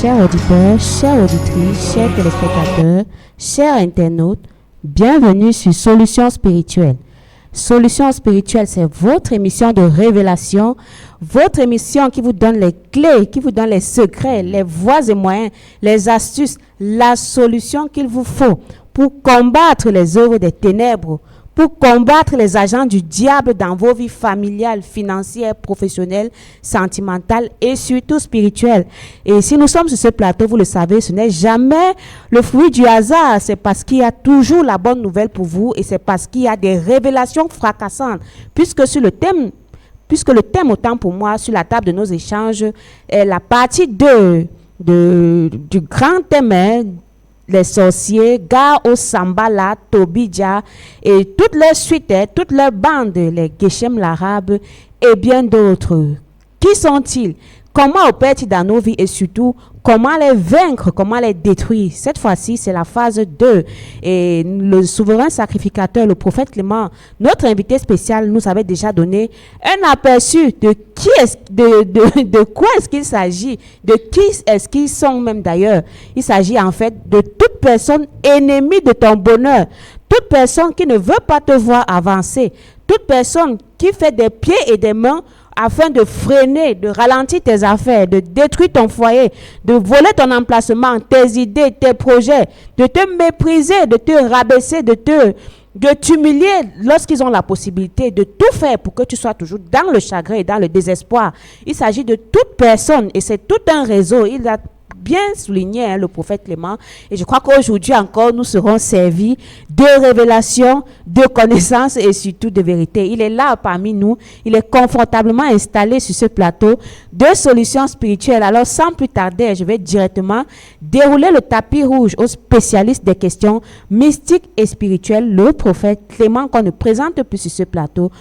chers auditeurs, chères auditrices, chers téléspectateurs, chers internautes, bienvenue sur Solutions Spirituelles. Solutions Spirituelles, c'est votre émission de révélation, votre émission qui vous donne les clés, qui vous donne les secrets, les voies et moyens, les astuces, la solution qu'il vous faut pour combattre les œuvres des ténèbres, pour combattre les agents du diable dans vos vies familiales, financières, professionnelles, sentimentales et surtout spirituelles. Et si nous sommes sur ce plateau, vous le savez, ce n'est jamais le fruit du hasard. C'est parce qu'il y a toujours la bonne nouvelle pour vous et c'est parce qu'il y a des révélations fracassantes. Puisque le thème, autant pour moi, sur la table de nos échanges, est la partie 2 du grand thème, les sorciers, Gare au Sambala, Tobidja et toutes leurs suites, toutes leurs bandes, les Geshem l'arabe et bien d'autres. Qui sont-ils? Comment opèrent-ils dans nos vies et surtout, comment les vaincre, comment les détruire? Cette fois-ci, c'est la phase 2. Et le souverain sacrificateur, le prophète Clément, notre invité spécial, nous avait déjà donné un aperçu de de quoi est-ce qu'il s'agit, de qui est-ce qu'ils sont même d'ailleurs. Il s'agit en fait de toute personne ennemie de ton bonheur, toute personne qui ne veut pas te voir avancer, toute personne qui fait des pieds et des mains afin de freiner, de ralentir tes affaires, de détruire ton foyer, de voler ton emplacement, tes idées, tes projets, de te mépriser, de te rabaisser, de t'humilier lorsqu'ils ont la possibilité de tout faire pour que tu sois toujours dans le chagrin et dans le désespoir. Il s'agit de toute personne et c'est tout un réseau. Il a bien souligné le prophète Clément et je crois qu'aujourd'hui encore nous serons servis de révélations, de connaissances et surtout de vérité. Il est là parmi nous, il est confortablement installé sur ce plateau de solutions spirituelles. Alors sans plus tarder, je vais directement dérouler le tapis rouge aux spécialistes des questions mystiques et spirituelles, le prophète Clément qu'on ne présente plus sur ce plateau.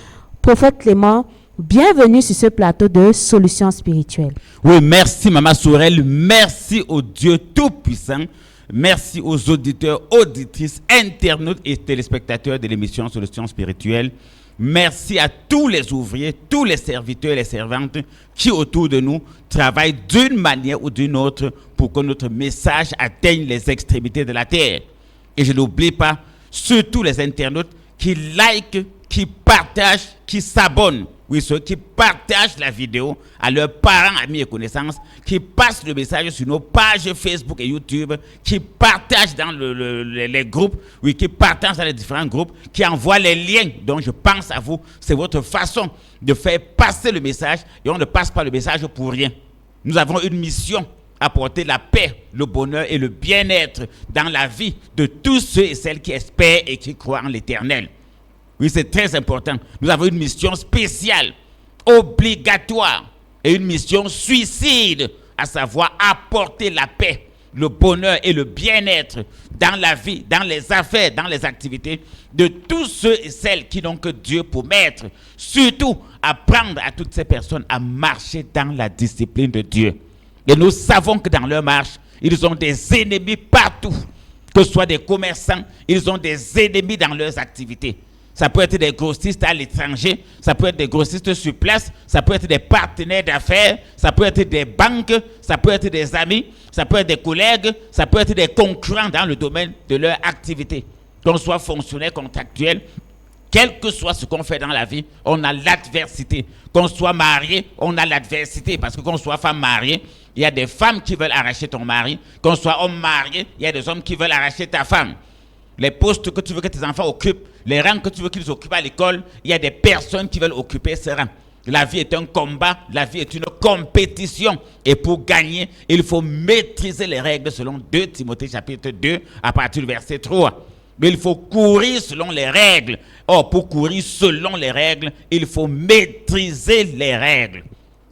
Prophète Clément, bienvenue sur ce plateau de Solutions Spirituelles. Oui, merci Maman Sorel, merci au Dieu Tout-Puissant, merci aux auditeurs, auditrices, internautes et téléspectateurs de l'émission Solutions Spirituelles. Merci à tous les ouvriers, tous les serviteurs et les servantes qui autour de nous travaillent d'une manière ou d'une autre pour que notre message atteigne les extrémités de la terre. Et je n'oublie pas, surtout les internautes qui likent, qui partagent, qui s'abonnent. Oui, ceux qui partagent la vidéo à leurs parents, amis et connaissances, qui passent le message sur nos pages Facebook et YouTube, qui partagent dans les groupes, oui, qui partagent dans les différents groupes, qui envoient les liens dont je pense à vous. C'est votre façon de faire passer le message et on ne passe pas le message pour rien. Nous avons une mission, apporter la paix, le bonheur et le bien-être dans la vie de tous ceux et celles qui espèrent et qui croient en l'Éternel. Oui, c'est très important. Nous avons une mission spéciale, obligatoire, et une mission suicide, à savoir apporter la paix, le bonheur et le bien-être dans la vie, dans les affaires, dans les activités de tous ceux et celles qui n'ont que Dieu pour maître. Surtout, apprendre à toutes ces personnes à marcher dans la discipline de Dieu. Et nous savons que dans leur marche, ils ont des ennemis partout. Que ce soit des commerçants, ils ont des ennemis dans leurs activités. Ça peut être des grossistes à l'étranger, ça peut être des grossistes sur place, ça peut être des partenaires d'affaires, ça peut être des banques, ça peut être des amis, ça peut être des collègues, ça peut être des concurrents dans le domaine de leur activité. Qu'on soit fonctionnaire, contractuel, quel que soit ce qu'on fait dans la vie, on a l'adversité. Qu'on soit marié, on a l'adversité. Parce que qu'on soit femme mariée, il y a des femmes qui veulent arracher ton mari. Qu'on soit homme marié, il y a des hommes qui veulent arracher ta femme. Les postes que tu veux que tes enfants occupent, les rangs que tu veux qu'ils occupent à l'école, il y a des personnes qui veulent occuper ces rangs. La vie est un combat, la vie est une compétition. Et pour gagner, il faut maîtriser les règles selon 2 Timothée chapitre 2 à partir du verset 3. Mais il faut courir selon les règles. Or, pour courir selon les règles, il faut maîtriser les règles.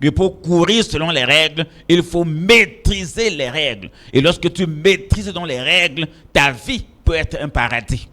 Et pour courir selon les règles, il faut maîtriser les règles. Et lorsque tu maîtrises donc les règles, ta vie peut être un paradis.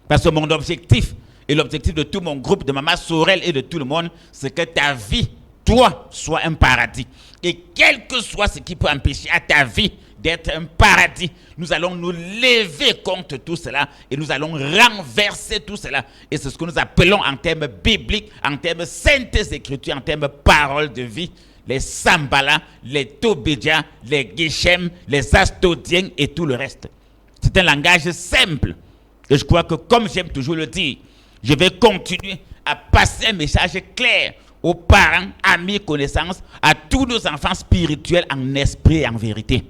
Parce que mon objectif, et l'objectif de tout mon groupe, de Maman Sorel et de tout le monde, c'est que ta vie, toi, soit un paradis. Et quel que soit ce qui peut empêcher à ta vie d'être un paradis, nous allons nous lever contre tout cela et nous allons renverser tout cela. Et c'est ce que nous appelons en termes bibliques, en termes saintes écritures, en termes paroles de vie, les Sambala, les Tobédia, les Geshem, les Astodiens et tout le reste. C'est un langage simple. Et je crois que, comme j'aime toujours le dire, je vais continuer à passer un message clair aux parents, amis, connaissances, à tous nos enfants spirituels en esprit et en vérité.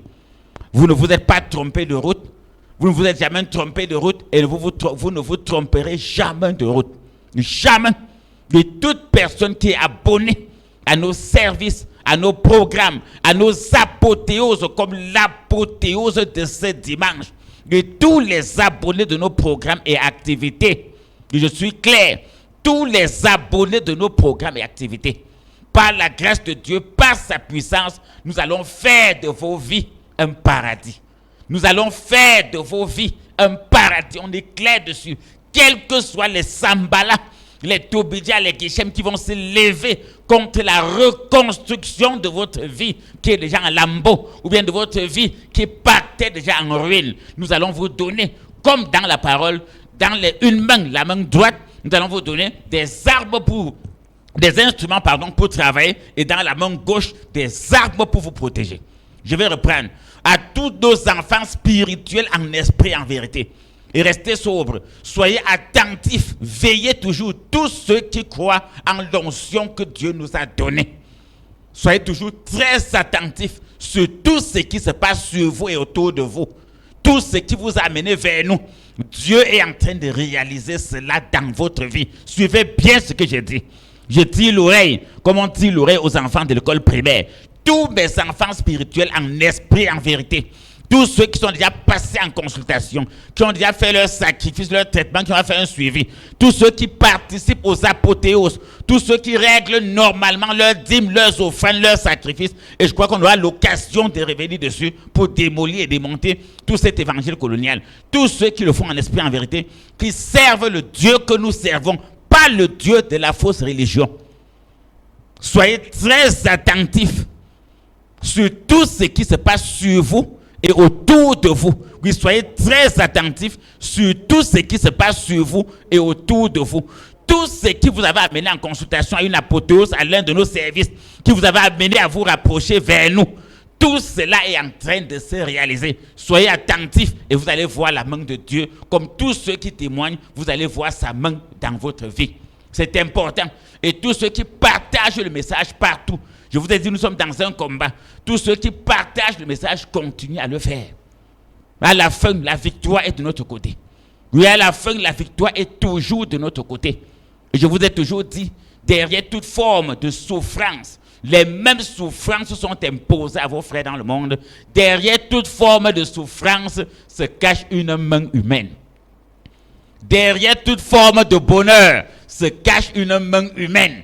Vous ne vous êtes pas trompé de route. Vous ne vous êtes jamais trompé de route et vous ne vous tromperez jamais de route. Jamais. Et toute personne qui est abonnée à nos services, à nos programmes, à nos apothéoses, comme l'apothéose de ce dimanche, et tous les abonnés de nos programmes et activités, et je suis clair, tous les abonnés de nos programmes et activités, par la grâce de Dieu, par sa puissance, nous allons faire de vos vies un paradis. Nous allons faire de vos vies un paradis. On est clair dessus. Quels que soient les Sambala, les Tobidia, les Geshem qui vont se lever contre la reconstruction de votre vie qui est déjà en lambeaux, ou bien de votre vie qui partait déjà en ruine. Nous allons vous donner, comme dans la parole, dans une main, la main droite, nous allons vous donner des instruments pour travailler, et dans la main gauche, des armes pour vous protéger. Je vais reprendre. À tous nos enfants spirituels en esprit, en vérité. Et restez sobres. Soyez attentifs. Veillez toujours. Tous ceux qui croient en l'onction que Dieu nous a donnée. Soyez toujours très attentifs sur tout ce qui se passe sur vous et autour de vous. Tout ce qui vous a amené vers nous. Dieu est en train de réaliser cela dans votre vie. Suivez bien ce que j'ai dit. Je dis l'oreille, comme on dit l'oreille aux enfants de l'école primaire. Tous mes enfants spirituels en esprit, en vérité, tous ceux qui sont déjà passés en consultation, qui ont déjà fait leur sacrifice, leur traitement, qui ont fait un suivi, tous ceux qui participent aux apothéoses, tous ceux qui règlent normalement leurs dîmes, leurs offrandes, leurs sacrifices, et je crois qu'on aura l'occasion de revenir dessus pour démolir et démonter tout cet évangile colonial. Tous ceux qui le font en esprit, en vérité, qui servent le Dieu que nous servons, pas le Dieu de la fausse religion. Soyez très attentifs sur tout ce qui se passe sur vous et autour de vous. Oui, soyez très attentifs sur tout ce qui se passe sur vous et autour de vous. Tout ce qui vous avait amené en consultation à une apothéose, à l'un de nos services, qui vous avait amené à vous rapprocher vers nous, tout cela est en train de se réaliser. Soyez attentifs et vous allez voir la main de Dieu. Comme tous ceux qui témoignent, vous allez voir sa main dans votre vie. C'est important. Et tous ceux qui partagent le message partout, je vous ai dit, nous sommes dans un combat. Tous ceux qui partagent le message continuent à le faire. À la fin, la victoire est de notre côté. Oui, à la fin, la victoire est toujours de notre côté. Et je vous ai toujours dit, derrière toute forme de souffrance, les mêmes souffrances sont imposées à vos frères dans le monde. Derrière toute forme de souffrance se cache une main humaine. Derrière toute forme de bonheur se cache une main humaine.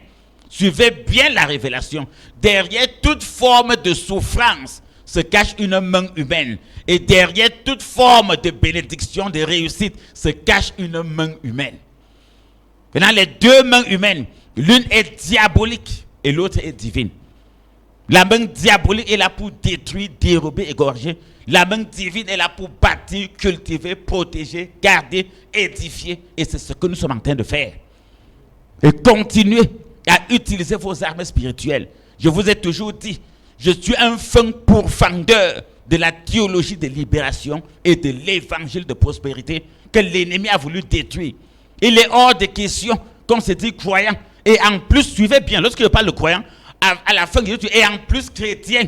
Suivez bien la révélation. Derrière toute forme de souffrance se cache une main humaine. Et derrière toute forme de bénédiction, de réussite, se cache une main humaine. Maintenant, les deux mains humaines, l'une est diabolique et l'autre est divine. La main diabolique est là pour détruire, dérober, égorger. La main divine est là pour bâtir, cultiver, protéger, garder, édifier. Et c'est ce que nous sommes en train de faire. Et continuez à utiliser vos armes spirituelles. Je vous ai toujours dit, je suis un fin pourfendeur de la théologie de libération et de l'évangile de prospérité que l'ennemi a voulu détruire. Il est hors de question qu'on se dit croyant. Et en plus, suivez bien, lorsque je parle de croyant, à la fin, et en plus chrétien.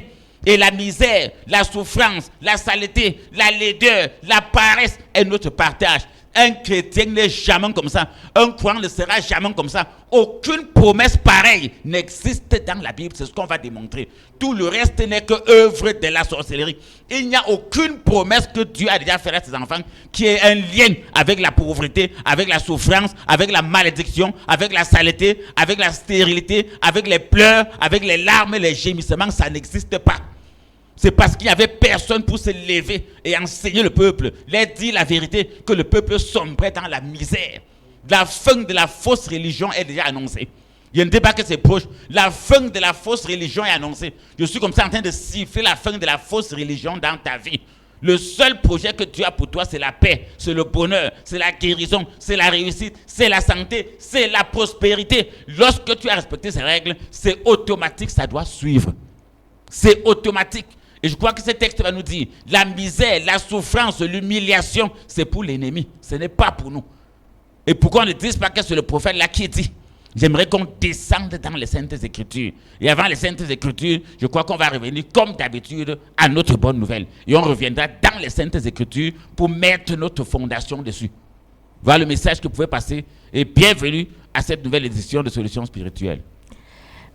Et la misère, la souffrance, la saleté, la laideur, la paresse est notre partage. Un chrétien n'est jamais comme ça. Un croyant ne sera jamais comme ça. Aucune promesse pareille n'existe dans la Bible. C'est ce qu'on va démontrer. Tout le reste n'est que œuvre de la sorcellerie. Il n'y a aucune promesse que Dieu a déjà faite à ses enfants qui ait un lien avec la pauvreté, avec la souffrance, avec la malédiction, avec la saleté, avec la stérilité, avec les pleurs, avec les larmes et les gémissements. Ça n'existe pas. C'est parce qu'il n'y avait personne pour se lever et enseigner le peuple, leur dire la vérité, que le peuple sombrait dans la misère. La fin de la fausse religion est déjà annoncée. Je ne dis pas que c'est proche. La fin de la fausse religion est annoncée. Je suis comme ça en train de siffler la fin de la fausse religion dans ta vie. Le seul projet que Dieu a pour toi, c'est la paix, c'est le bonheur, c'est la guérison, c'est la réussite, c'est la santé, c'est la prospérité. Lorsque tu as respecté ces règles, c'est automatique, ça doit suivre. C'est automatique. Et je crois que ce texte va nous dire, la misère, la souffrance, l'humiliation, c'est pour l'ennemi, ce n'est pas pour nous. Et pourquoi on ne dit pas que c'est le prophète là qui dit? J'aimerais qu'on descende dans les Saintes Écritures. Et avant les Saintes Écritures, je crois qu'on va revenir comme d'habitude à notre bonne nouvelle. Et on reviendra dans les Saintes Écritures pour mettre notre fondation dessus. Voilà le message que vous pouvez passer. Et bienvenue à cette nouvelle édition de Solutions Spirituelles.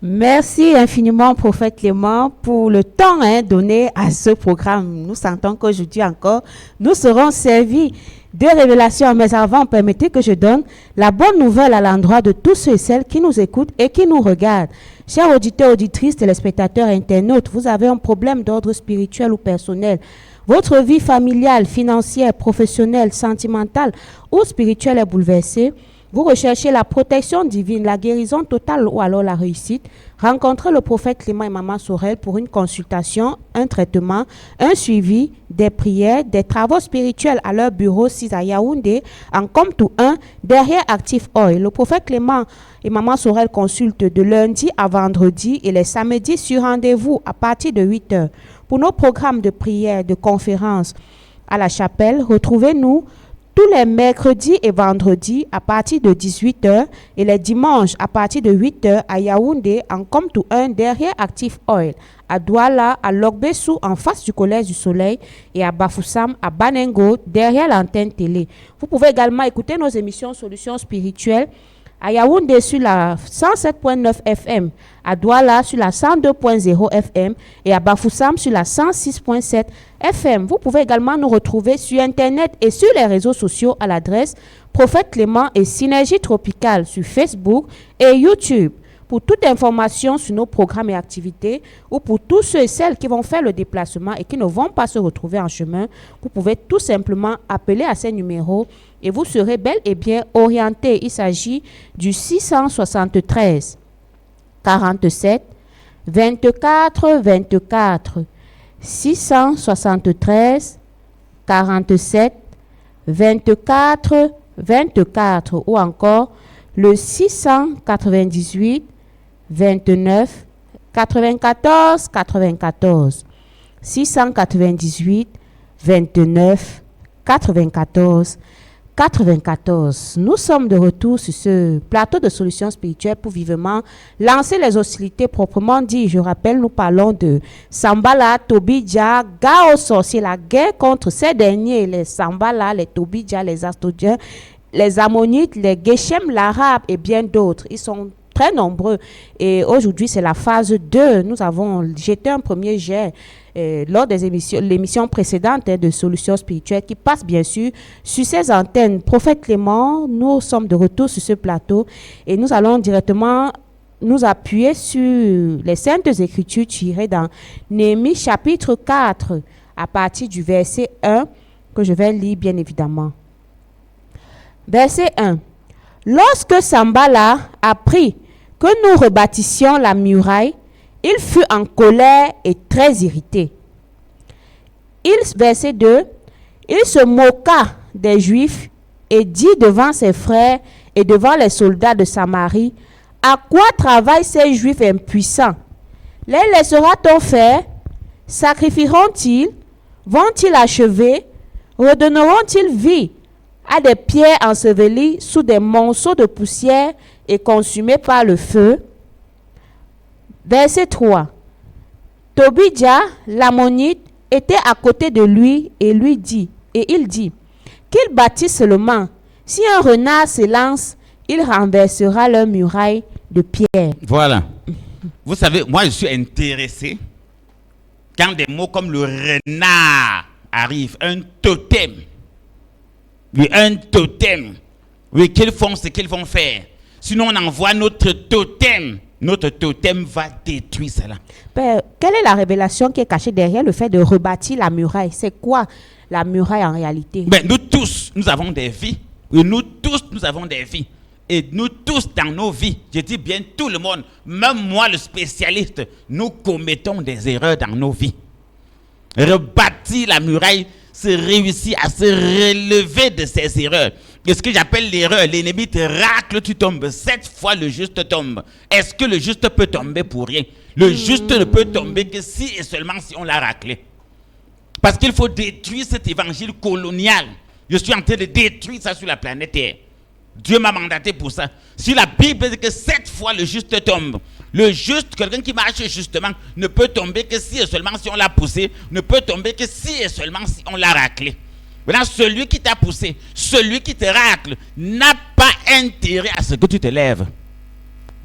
Merci infiniment, prophète Clément, pour le temps donné à ce programme. Nous sentons qu'aujourd'hui encore, nous serons servis de révélations. Mais avant, permettez que je donne la bonne nouvelle à l'endroit de tous ceux et celles qui nous écoutent et qui nous regardent. Chers auditeurs, auditrices, téléspectateurs, internautes, vous avez un problème d'ordre spirituel ou personnel. Votre vie familiale, financière, professionnelle, sentimentale ou spirituelle est bouleversée. Vous recherchez la protection divine, la guérison totale ou alors la réussite. Rencontrez le prophète Clément et Maman Sorel pour une consultation, un traitement, un suivi, des prières, des travaux spirituels à leur bureau 6 à Yaoundé, en Comtou 1, derrière Active Oil. Le prophète Clément et Maman Sorel consultent de lundi à vendredi et les samedis sur rendez-vous à partir de 8 h. Pour nos programmes de prières, de conférences à la chapelle, retrouvez-nous tous les mercredis et vendredis à partir de 18 h et les dimanches à partir de 8 h à Yaoundé en Comtou 1 derrière Active Oil, à Douala, à Logbessou en face du Collège du Soleil et à Bafoussam, à Banengo derrière l'antenne télé. Vous pouvez également écouter nos émissions Solutions Spirituelles à Yaoundé sur la 107.9 FM, à Douala sur la 102.0 FM et à Bafoussam sur la 106.7 FM. Vous pouvez également nous retrouver sur Internet et sur les réseaux sociaux à l'adresse Prophète Clément et Synergie Tropicale sur Facebook et YouTube. Pour toute information sur nos programmes et activités ou pour tous ceux et celles qui vont faire le déplacement et qui ne vont pas se retrouver en chemin, vous pouvez tout simplement appeler à ces numéros et vous serez bel et bien orienté. Il s'agit du 673 47 24 24, 673 47 24 24 ou encore le 698 29 94 94, 698 29 94 94. Nous sommes de retour sur ce plateau de solutions spirituelles pour vivement lancer les hostilités proprement dit. Je rappelle, nous parlons de Sambala, Tobidja, Gao sorcier, la guerre contre ces derniers, les Sambala, les Tobidja, les Astodiens, les Ammonites, les Geshem, l'Arabe et bien d'autres. Ils sont très nombreux et aujourd'hui c'est la phase 2. Nous avons jeté un premier jet lors des l'émission précédente de Solutions Spirituelles qui passe bien sûr sur ces antennes. Prophète Clément, nous sommes de retour sur ce plateau et nous allons directement nous appuyer sur les Saintes Écritures tirées dans Néhémie chapitre 4 à partir du verset 1 que je vais lire bien évidemment. Verset 1. Lorsque Sambala apprit que nous rebâtissions la muraille, il fut en colère et très irrité. Verset 2. Il se moqua des Juifs et dit devant ses frères et devant les soldats de Samarie, « À quoi travaillent ces Juifs impuissants? Les laissera-t-on faire? Sacrifieront-ils? Vont-ils achever? Redonneront-ils vie à des pierres ensevelies sous des monceaux de poussière et consumées par le feu? » Verset 3. Tobidja, l'ammonite, était à côté de lui et il dit, qu'ils bâtissent seulement. Si un renard s'élance, il renversera leur muraille de pierre. Voilà. Vous savez, moi je suis intéressé quand des mots comme le renard arrivent, un totem. Oui, un totem. Oui, qu'ils font ce qu'ils vont faire. Sinon, on envoie notre totem. Notre totem va détruire cela. Père, quelle est la révélation qui est cachée derrière le fait de rebâtir la muraille? C'est quoi la muraille en réalité? Nous tous, nous avons des vies. Et nous tous, nous avons des vies. Et nous tous, dans nos vies, je dis bien tout le monde, même moi le spécialiste, nous commettons des erreurs dans nos vies. Rebâtir rebâtir la muraille, c'est réussir à se relever de ses erreurs. Et ce que j'appelle l'erreur, l'ennemi te racle, tu tombes. 7 fois le juste tombe. Est-ce que le juste peut tomber pour rien? Le juste ne peut tomber que si et seulement si on l'a raclé. Parce qu'il faut détruire cet évangile colonial. Je suis en train de détruire ça sur la planète Terre. Dieu m'a mandaté pour ça. Si la Bible dit que 7 fois le juste tombe, le juste, quelqu'un qui marche justement, ne peut tomber que si et seulement si on l'a poussé, ne peut tomber que si et seulement si on l'a raclé. Maintenant, celui qui t'a poussé, celui qui te racle, n'a pas intérêt à ce que tu te lèves.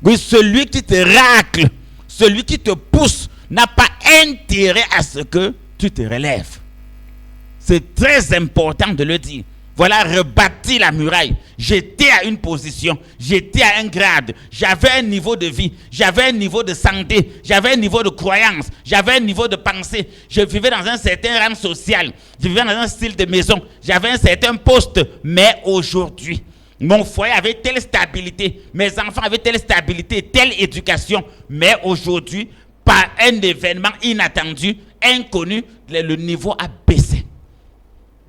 Oui, celui qui te racle, celui qui te pousse, n'a pas intérêt à ce que tu te relèves. C'est très important de le dire. Voilà, rebâtir la muraille. J'étais à une position, j'étais à un grade, j'avais un niveau de vie, j'avais un niveau de santé, j'avais un niveau de croyance, j'avais un niveau de pensée. Je vivais dans un certain rang social, je vivais dans un style de maison, j'avais un certain poste. Mais aujourd'hui, mon foyer avait telle stabilité, mes enfants avaient telle stabilité, telle éducation. Mais aujourd'hui, par un événement inattendu, inconnu, le niveau a baissé.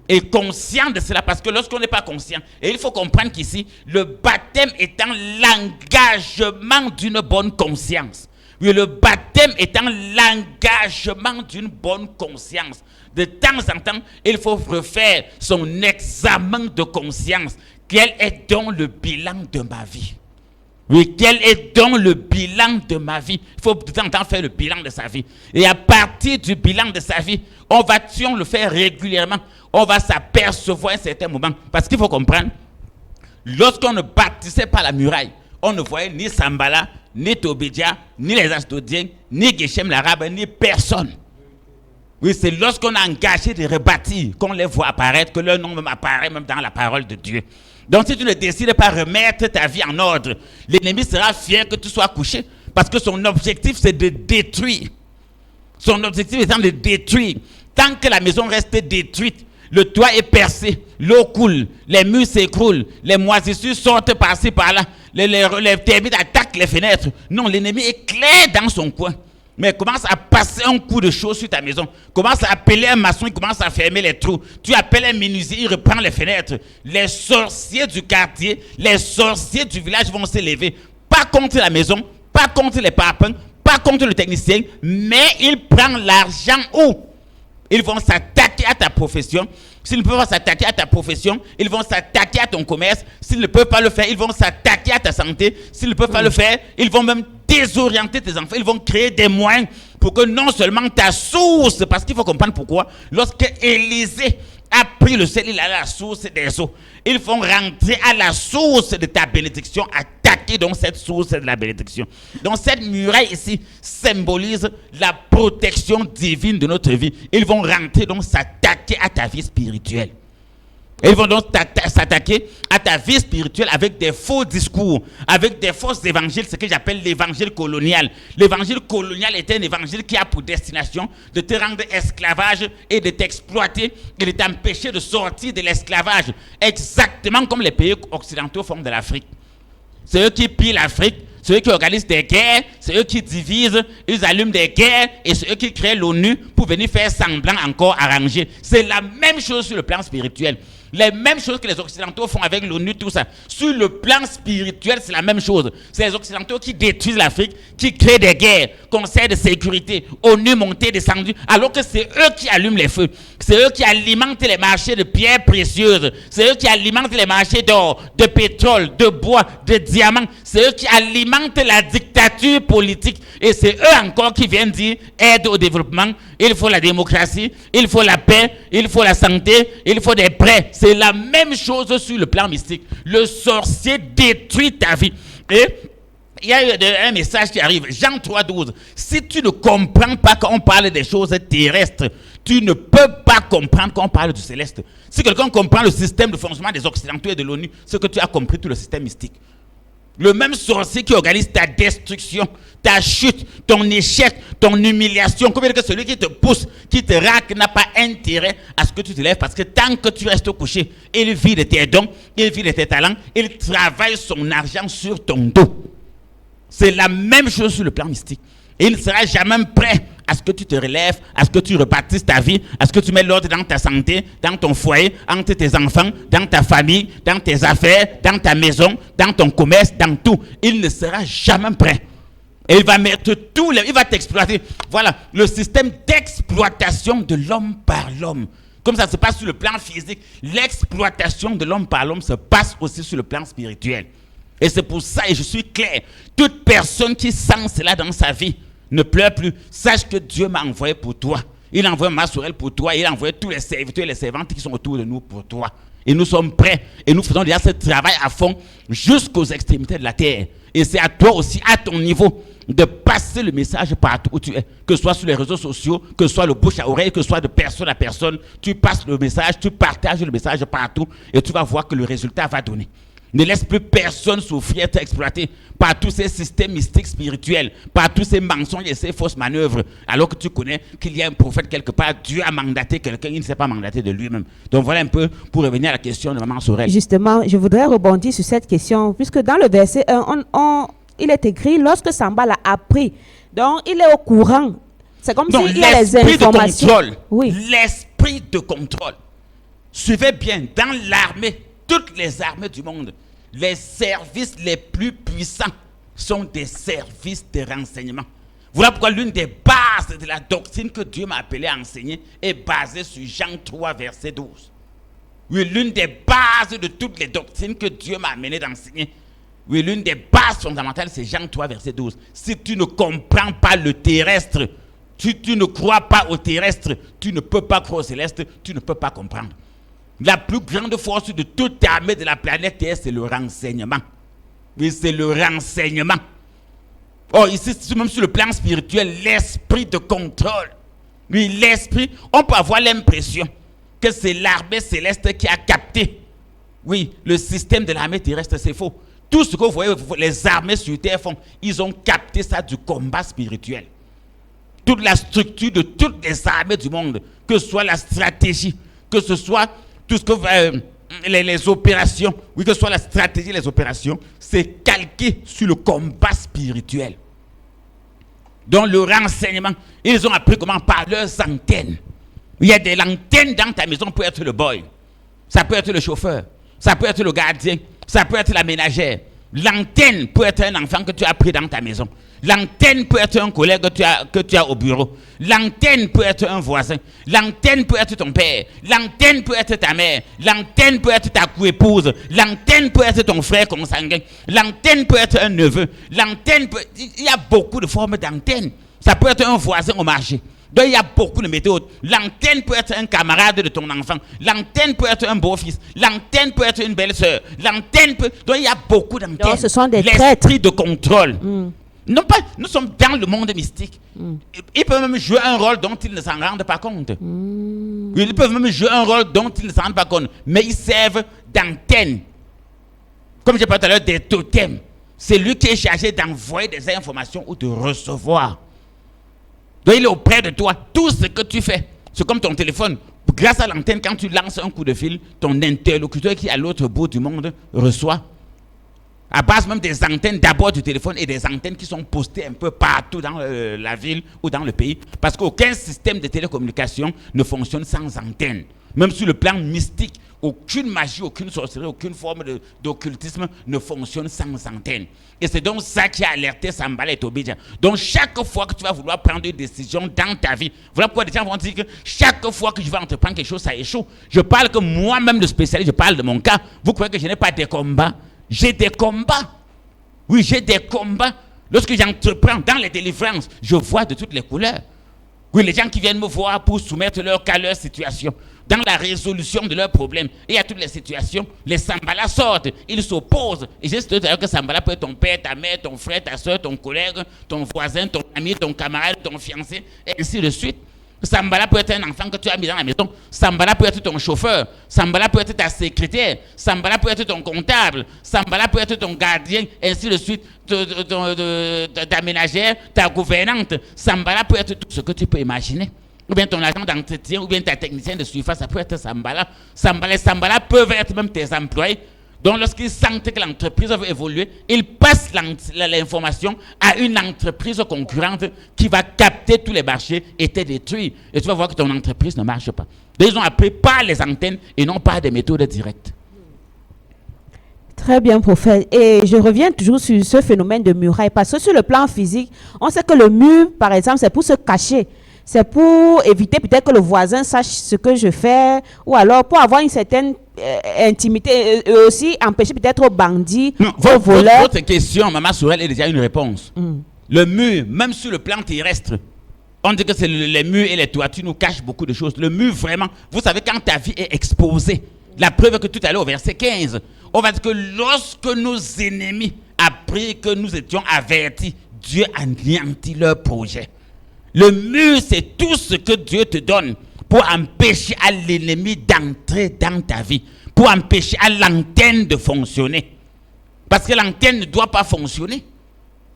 Et conscient de cela, parce que lorsqu'on n'est pas conscient, et il faut comprendre qu'ici, le baptême étant l'engagement d'une bonne conscience. Oui, le baptême étant l'engagement d'une bonne conscience. De temps en temps, il faut refaire son examen de conscience. Quel est donc le bilan de ma vie? Oui, quel est donc le bilan de ma vie? Il faut de temps en temps faire le bilan de sa vie. Et à partir du bilan de sa vie, si on le fait régulièrement, on va s'apercevoir à un certain moment. Parce qu'il faut comprendre, lorsqu'on ne bâtissait pas la muraille, on ne voyait ni Sambala, ni Tobédia, ni les Astodiens, ni Geshem l'Arabe, ni personne. Oui, c'est lorsqu'on a engagé de rebâtir qu'on les voit apparaître, que leur nom même apparaît même dans la parole de Dieu. Donc si tu ne décides pas remettre ta vie en ordre, l'ennemi sera fier que tu sois couché. Parce que son objectif, c'est de détruire. Son objectif étant de détruire. Tant que la maison reste détruite, le toit est percé, l'eau coule, les murs s'écroulent, les moisissures sortent par-ci par-là, les termites attaquent les fenêtres. Non, l'ennemi est clair dans son coin. Mais commence à passer un coup de chaud sur ta maison. Commence à appeler un maçon, il commence à fermer les trous. Tu appelles un menuisier, il reprend les fenêtres. Les sorciers du quartier, les sorciers du village vont se lever. Pas contre la maison, pas contre les parpaings, pas contre le technicien, mais il prend l'argent où? Ils vont s'attaquer à ta profession. S'ils ne peuvent pas s'attaquer à ta profession, ils vont s'attaquer à ton commerce. S'ils ne peuvent pas le faire, ils vont s'attaquer à ta santé. S'ils ne peuvent pas le faire, ils vont même désorienter tes enfants. Ils vont créer des moyens pour que non seulement ta source, parce qu'il faut comprendre pourquoi, lorsque Élisée a pris le sel, il a la source des eaux. Ils vont rentrer à la source de ta bénédiction, attaquer donc cette source de la bénédiction. Donc cette muraille ici symbolise la protection divine de notre vie. Ils vont rentrer donc s'attaquer à ta vie spirituelle. Ils vont donc s'attaquer à ta vie spirituelle avec des faux discours, avec des faux évangiles, ce que j'appelle l'évangile colonial. L'évangile colonial est un évangile qui a pour destination de te rendre esclavage et de t'exploiter et de t'empêcher de sortir de l'esclavage, exactement comme les pays occidentaux font de l'Afrique. C'est eux qui pillent l'Afrique, c'est eux qui organisent des guerres, c'est eux qui divisent, ils allument des guerres et c'est eux qui créent l'ONU pour venir faire semblant encore arranger. C'est la même chose sur le plan spirituel. Les mêmes choses que les Occidentaux font avec l'ONU, tout ça. Sur le plan spirituel, c'est la même chose. C'est les Occidentaux qui détruisent l'Afrique, qui créent des guerres, conseils de sécurité, ONU montée, descendue, alors que c'est eux qui allument les feux. C'est eux qui alimentent les marchés de pierres précieuses. C'est eux qui alimentent les marchés d'or, de pétrole, de bois, de diamants. C'est eux qui alimentent la dictature politique. Et c'est eux encore qui viennent dire aide au développement. Il faut la démocratie, il faut la paix, il faut la santé, il faut des prêts. C'est la même chose sur le plan mystique. Le sorcier détruit ta vie. Et il y a un message qui arrive. Jean 3,12. Si tu ne comprends pas quand on parle des choses terrestres, tu ne peux pas comprendre quand on parle du céleste. Si quelqu'un comprend le système de fonctionnement des Occidentaux et de l'ONU, c'est que tu as compris tout le système mystique. Le même sorcier qui organise ta destruction, ta chute, ton échec, ton humiliation. Combien que celui qui te pousse, qui te racle, n'a pas intérêt à ce que tu te lèves, parce que tant que tu restes couché, il vit de tes dons, il vit de tes talents, il travaille son argent sur ton dos. C'est la même chose sur le plan mystique. Et il ne sera jamais prêt à ce que tu te relèves, à ce que tu rebâtisses ta vie, à ce que tu mets l'ordre dans ta santé, dans ton foyer, entre tes enfants, dans ta famille, dans tes affaires, dans ta maison, dans ton commerce, dans tout. Il ne sera jamais prêt. Et il va mettre il va t'exploiter. Voilà, le système d'exploitation de l'homme par l'homme. Comme ça se passe sur le plan physique, l'exploitation de l'homme par l'homme se passe aussi sur le plan spirituel. Et c'est pour ça, et je suis clair, toute personne qui sent cela dans sa vie ne pleure plus. Sache que Dieu m'a envoyé pour toi. Il a envoyé ma Sorel pour toi. Il a envoyé tous les serviteurs et les servantes qui sont autour de nous pour toi. Et nous sommes prêts. Et nous faisons déjà ce travail à fond jusqu'aux extrémités de la terre. Et c'est à toi aussi, à ton niveau, de passer le message partout où tu es. Que ce soit sur les réseaux sociaux, que ce soit le bouche à oreille, que ce soit de personne à personne. Tu passes le message, tu partages le message partout. Et tu vas voir que le résultat va donner. Ne laisse plus personne souffrir, être exploité par tous ces systèmes mystiques spirituels, par tous ces mensonges et ces fausses manœuvres, alors que tu connais qu'il y a un prophète quelque part. Dieu a mandaté quelqu'un, il ne s'est pas mandaté de lui-même. Donc voilà un peu pour revenir à la question de Maman Sorel. Justement, je voudrais rebondir sur cette question, puisque dans le verset 1, il est écrit, lorsque Sambal a appris, donc il est au courant. C'est comme s'il y a les informations. L'esprit de contrôle. Suivez bien, dans l'armée, toutes les armées du monde, les services les plus puissants sont des services de renseignement. Voilà pourquoi l'une des bases de la doctrine que Dieu m'a appelé à enseigner est basée sur Jean 3, verset 12. Oui, l'une des bases de toutes les doctrines que Dieu m'a amené d'enseigner. Oui, l'une des bases fondamentales, c'est Jean 3, verset 12. Si tu ne comprends pas le terrestre, si tu ne crois pas au terrestre, tu ne peux pas croire au céleste, tu ne peux pas comprendre. La plus grande force de toute armée de la planète Terre, c'est le renseignement. Oui, c'est le renseignement. Or, ici, même sur le plan spirituel, l'esprit de contrôle. Oui, l'esprit, on peut avoir l'impression que c'est l'armée céleste qui a capté. Oui, le système de l'armée terrestre, c'est faux. Tout ce que vous voyez, les armées sur Terre font, ils ont capté ça du combat spirituel. Toute la structure de toutes les armées du monde, que ce soit la stratégie, que ce soit tout ce que les opérations, oui, que ce soit la stratégie, les opérations, c'est calqué sur le combat spirituel. Donc le renseignement, ils ont appris comment par leurs antennes. Il y a des antennes dans ta maison, peut être le boy, ça peut être le chauffeur, ça peut être le gardien, ça peut être la ménagère. L'antenne peut être un enfant que tu as pris dans ta maison. L'antenne peut être un collègue que tu as au bureau. L'antenne peut être un voisin. L'antenne peut être ton père. L'antenne peut être ta mère. L'antenne peut être ta co-épouse. L'antenne peut être ton frère consanguin. L'antenne peut être un neveu. Il y a beaucoup de formes d'antenne. Ça peut être un voisin au marché. Donc il y a beaucoup de méthodes. L'antenne peut être un camarade de ton enfant. L'antenne peut être un beau-fils. L'antenne peut être une belle-sœur. Donc il y a beaucoup d'antennes. Donc ce sont des l'esprit de contrôle. Non pas, nous sommes dans le monde mystique. Ils peuvent même jouer un rôle dont ils ne s'en rendent pas compte. Ils peuvent même jouer un rôle dont ils ne s'en rendent pas compte. Mais ils servent d'antenne. Comme j'ai parlé tout à l'heure, des totems. C'est lui qui est chargé d'envoyer des informations ou de recevoir. Donc il est auprès de toi. Tout ce que tu fais, c'est comme ton téléphone. Grâce à l'antenne, quand tu lances un coup de fil, ton interlocuteur qui est à l'autre bout du monde reçoit. À base même des antennes d'abord du téléphone et des antennes qui sont postées un peu partout dans la ville ou dans le pays. Parce qu'aucun système de télécommunication ne fonctionne sans antenne. Même sur le plan mystique, aucune magie, aucune sorcellerie, aucune forme d'occultisme ne fonctionne sans antenne. Et c'est donc ça qui a alerté Sambala et Tobidja. Donc chaque fois que tu vas vouloir prendre une décision dans ta vie, voilà pourquoi des gens vont dire que chaque fois que je vais entreprendre quelque chose, ça échoue. Je parle que moi-même, le spécialiste, je parle de mon cas. Vous croyez que je n'ai pas des combats? J'ai des combats. Oui, j'ai des combats. Lorsque j'entreprends dans les délivrances, je vois de toutes les couleurs. Oui, les gens qui viennent me voir pour soumettre leur cas, leur situation, dans la résolution de leurs problèmes. Et à toutes les situations, les Sambala sortent, ils s'opposent. Et j'ai dit que Sambala peut être ton père, ta mère, ton frère, ta soeur, ton collègue, ton voisin, ton ami, ton camarade, ton fiancé, et ainsi de suite. Sambala peut être un enfant que tu as mis dans la maison. Sambala peut être ton chauffeur. Sambala peut être ta secrétaire. Sambala peut être ton comptable. Sambala peut être ton gardien, ainsi de suite, ta ménagère, ta gouvernante. Sambala peut être tout ce que tu peux imaginer. Ou bien ton agent d'entretien, ou bien ta technicienne de surface, ça peut être Sambala. Sambala peuvent être même tes employés. Donc, lorsqu'ils sentent que l'entreprise va évoluer, ils passent l'information à une entreprise concurrente qui va capter tous les marchés et te détruire. Et tu vas voir que ton entreprise ne marche pas. Donc, ils ont appris par les antennes et non par des méthodes directes. Très bien, prophète. Et je reviens toujours sur ce phénomène de muraille. Parce que sur le plan physique, on sait que le mur, par exemple, c'est pour se cacher. C'est pour éviter peut-être que le voisin sache ce que je fais. Ou alors pour avoir une certaine intimité. Et aussi empêcher peut-être aux bandits, aux voleurs. Votre question, Maman Sorel, est déjà une réponse. Le mur, même sur le plan terrestre, on dit que c'est les murs et les toitures nous cachent beaucoup de choses. Le mur, vraiment, vous savez, quand ta vie est exposée, la preuve que tout à l'heure au verset 15, on va dire que lorsque nos ennemis apprirent que nous étions avertis, Dieu anéantit leur projet. Le mur, c'est tout ce que Dieu te donne pour empêcher à l'ennemi d'entrer dans ta vie, pour empêcher à l'antenne de fonctionner. Parce que l'antenne ne doit pas fonctionner.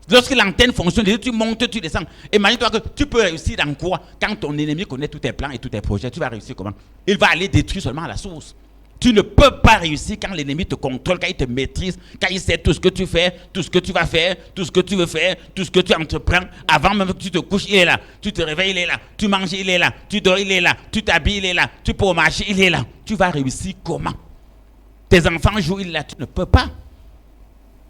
Lorsque l'antenne fonctionne, tu montes, tu descends. Imagine-toi que tu peux réussir dans quoi? Quand ton ennemi connaît tous tes plans et tous tes projets, tu vas réussir comment? Il va aller détruire seulement la source. Tu ne peux pas réussir quand l'ennemi te contrôle, quand il te maîtrise, quand il sait tout ce que tu fais, tout ce que tu vas faire, tout ce que tu veux faire, tout ce que tu entreprends. Avant même que tu te couches, il est là. Tu te réveilles, il est là. Tu manges, il est là. Tu dors, il est là. Tu t'habilles, il est là. Tu peux marcher, il est là. Tu vas réussir comment? Tes enfants jouent, il est là. Tu ne peux pas.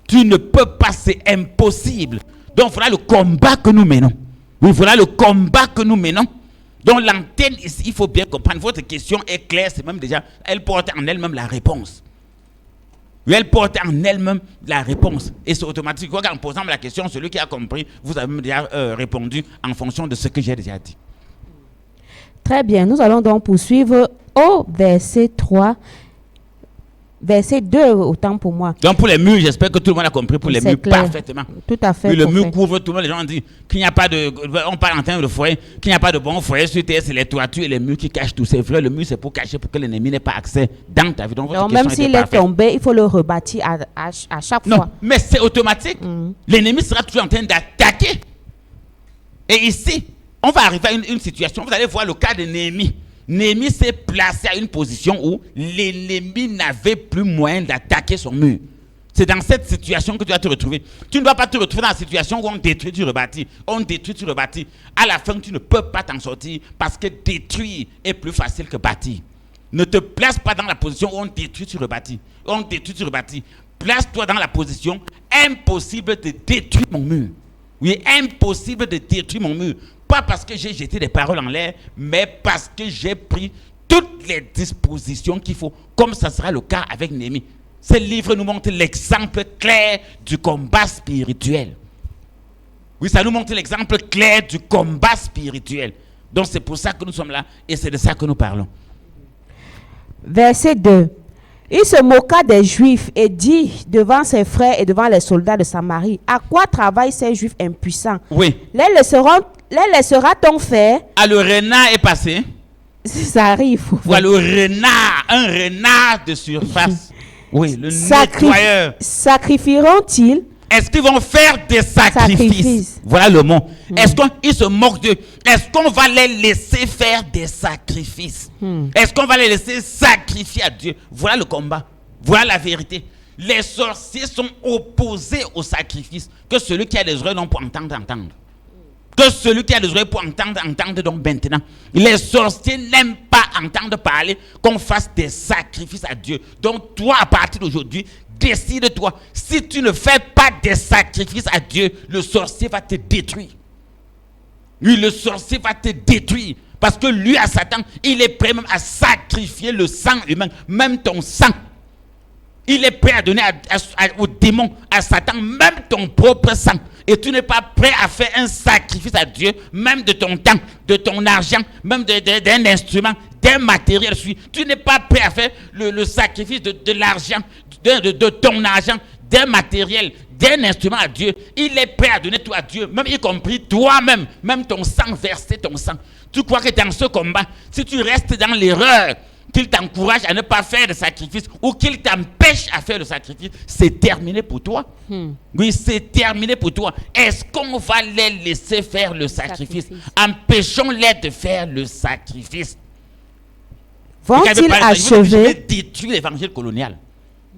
Tu ne peux pas, c'est impossible. Donc voilà le combat que nous menons. Oui, voilà le combat que nous menons. Donc l'antenne ici, il faut bien comprendre, votre question est claire, c'est même déjà, elle porte en elle-même la réponse. Oui, elle porte en elle-même la réponse. Et c'est automatique. En posant la question, celui qui a compris, vous avez déjà répondu en fonction de ce que j'ai déjà dit. Très bien, nous allons donc poursuivre au verset 3. Verset 2, autant pour moi. Donc pour les murs, j'espère que tout le monde a compris pour les murs clair. Parfaitement. Tout à fait. Oui, le mur couvre tout le monde. Les gens disent qu'il n'y a pas de... On parle en termes de foyer, qu'il n'y a pas de bon foyer sur terre, c'est les toitures et les murs qui cachent tout. C'est vrai, le mur c'est pour cacher, pour que l'ennemi n'ait pas accès dans ta vie. Donc même s'il est tombé, il faut le rebâtir à chaque fois. Non, mais c'est automatique. L'ennemi sera toujours en train d'attaquer. Et ici, on va arriver à une situation, vous allez voir le cas de Néhémie. Néhémie s'est placé à une position où l'ennemi n'avait plus moyen d'attaquer son mur. C'est dans cette situation que tu vas te retrouver. Tu ne dois pas te retrouver dans la situation où on détruit, tu rebâtis. On détruit, tu rebâtis. À la fin, tu ne peux pas t'en sortir parce que détruire est plus facile que bâtir. Ne te place pas dans la position où on détruit, tu rebâtis. On détruit, tu rebâtis. Place-toi dans la position impossible de détruire mon mur. Oui, impossible de détruire mon mur. Pas parce que j'ai jeté des paroles en l'air, mais parce que j'ai pris toutes les dispositions qu'il faut, comme ça sera le cas avec Néhémie. Ce livre nous montre l'exemple clair du combat spirituel. Oui, ça nous montre l'exemple clair du combat spirituel. Donc c'est pour ça que nous sommes là et c'est de ça que nous parlons. Verset 2. Il se moqua des Juifs et dit devant ses frères et devant les soldats de Samarie, à quoi travaillent ces Juifs impuissants? Oui. Les laissera-t-on faire? Ah, le renard est passé. Ça arrive. Voilà le renard, un renard de surface. Oui, le nettoyeur. Sacrifieront-ils? Est-ce qu'ils vont faire des sacrifices? Voilà le mot. Est-ce qu'ils se moquent d'eux? Est-ce qu'on va les laisser faire des sacrifices? Est-ce qu'on va les laisser sacrifier à Dieu? Voilà le combat. Voilà la vérité. Les sorciers sont opposés au sacrifice. Que celui qui a des oreilles non pour entendre. Que celui qui a des oreilles pour entendre donc maintenant. Les sorciers n'aiment pas entendre parler qu'on fasse des sacrifices à Dieu. Donc toi, à partir d'aujourd'hui, décide-toi. Si tu ne fais pas des sacrifices à Dieu, le sorcier va te détruire. Oui, le sorcier va te détruire. Parce que lui, à Satan, il est prêt même à sacrifier le sang humain, même ton sang. Il est prêt à donner au démon, à Satan, même ton propre sang. Et tu n'es pas prêt à faire un sacrifice à Dieu, même de ton temps, de ton argent, même d'un instrument, d'un matériel. Tu n'es pas prêt à faire le sacrifice de l'argent, de ton argent, d'un matériel, d'un instrument à Dieu. Il est prêt à donner tout à Dieu, même y compris toi-même, même ton sang, verser ton sang. Tu crois que dans ce combat, si tu restes dans l'erreur, qu'il t'encourage à ne pas faire de sacrifice ou qu'il t'empêche à faire le sacrifice, c'est terminé pour toi. Oui, c'est terminé pour toi. Est-ce qu'on va les laisser faire le sacrifice? Empêchons-les de faire le sacrifice. Vont-ils achever? Détruire l'évangile colonial.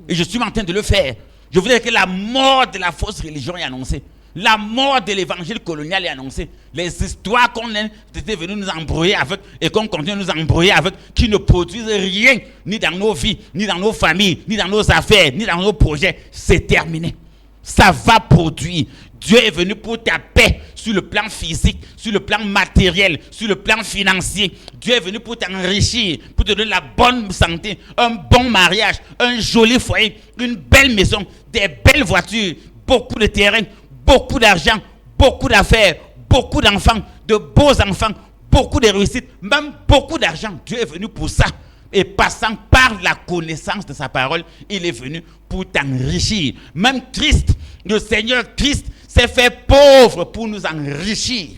Et je suis en train de le faire. Je voudrais que la mort de la fausse religion est annoncée. La mort de l'évangile colonial est annoncée. Les histoires qu'on était venu nous embrouiller avec et qu'on continue de nous embrouiller avec, qui ne produisent rien, ni dans nos vies, ni dans nos familles, ni dans nos affaires, ni dans nos projets, c'est terminé. Ça va produire. Dieu est venu pour ta paix sur le plan physique, sur le plan matériel, sur le plan financier. Dieu est venu pour t'enrichir, pour te donner la bonne santé, un bon mariage, un joli foyer, une belle maison, des belles voitures, beaucoup de terrain, beaucoup d'argent, beaucoup d'affaires, beaucoup d'enfants, de beaux enfants, beaucoup de réussites, même beaucoup d'argent. Dieu est venu pour ça. Et passant par la connaissance de sa parole, il est venu pour t'enrichir. Même Christ, le Seigneur Christ, s'est fait pauvre pour nous enrichir.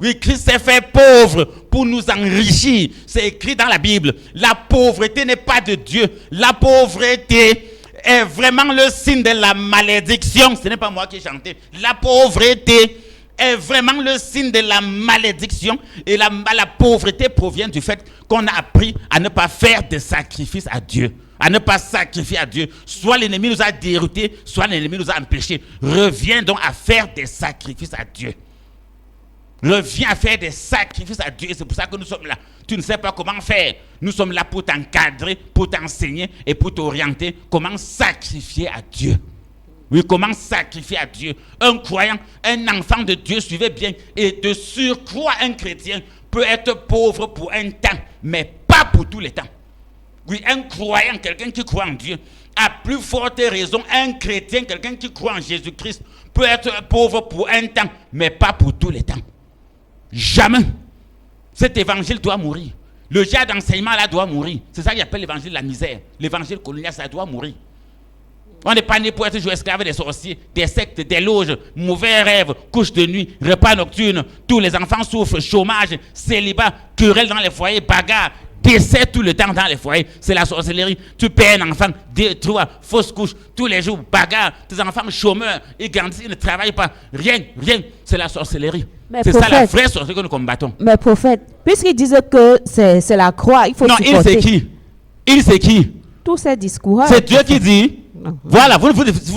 Oui, Christ s'est fait pauvre pour nous enrichir. C'est écrit dans la Bible. La pauvreté n'est pas de Dieu. La pauvreté est vraiment le signe de la malédiction. Ce n'est pas moi qui ai chanté. La pauvreté est vraiment le signe de la malédiction. Et la pauvreté provient du fait qu'on a appris à ne pas faire de sacrifice à Dieu. À ne pas sacrifier à Dieu. Soit l'ennemi nous a déroutés, soit l'ennemi nous a empêchés. Reviens donc à faire des sacrifices à Dieu. Reviens à faire des sacrifices à Dieu. Et c'est pour ça que nous sommes là. Tu ne sais pas comment faire. Nous sommes là pour t'encadrer, pour t'enseigner et pour t'orienter. Comment sacrifier à Dieu. Oui, comment sacrifier à Dieu. Un croyant, un enfant de Dieu, suivez bien. Et de surcroît, un chrétien peut être pauvre pour un temps, mais pas pour tous les temps. Oui, un croyant, quelqu'un qui croit en Dieu, à plus forte raison, un chrétien, quelqu'un qui croit en Jésus-Christ, peut être pauvre pour un temps, mais pas pour tous les temps. Jamais. Cet évangile doit mourir. Le genre d'enseignement là doit mourir. C'est ça qu'il appelle l'évangile de la misère. L'évangile colonial, ça doit mourir. On n'est pas né pour être esclaves des sorciers, des sectes, des loges, mauvais rêves, couches de nuit, repas nocturnes. Tous les enfants souffrent, chômage, célibat, querelles dans les foyers, bagarres, décès tout le temps dans les foyers. C'est la sorcellerie. Tu perds un enfant, 2, 3, fausse couche, tous les jours, bagarre. Tes enfants chômeurs, ils grandissent, ils ne travaillent pas. Rien. C'est la sorcellerie. C'est ça la vraie sorcellerie que nous combattons. Mais prophète, puisqu'il disait que c'est la croix, il faut supporter. Non, il c'est qui? Tous ces discours. C'est Dieu qui dit. Voilà, vous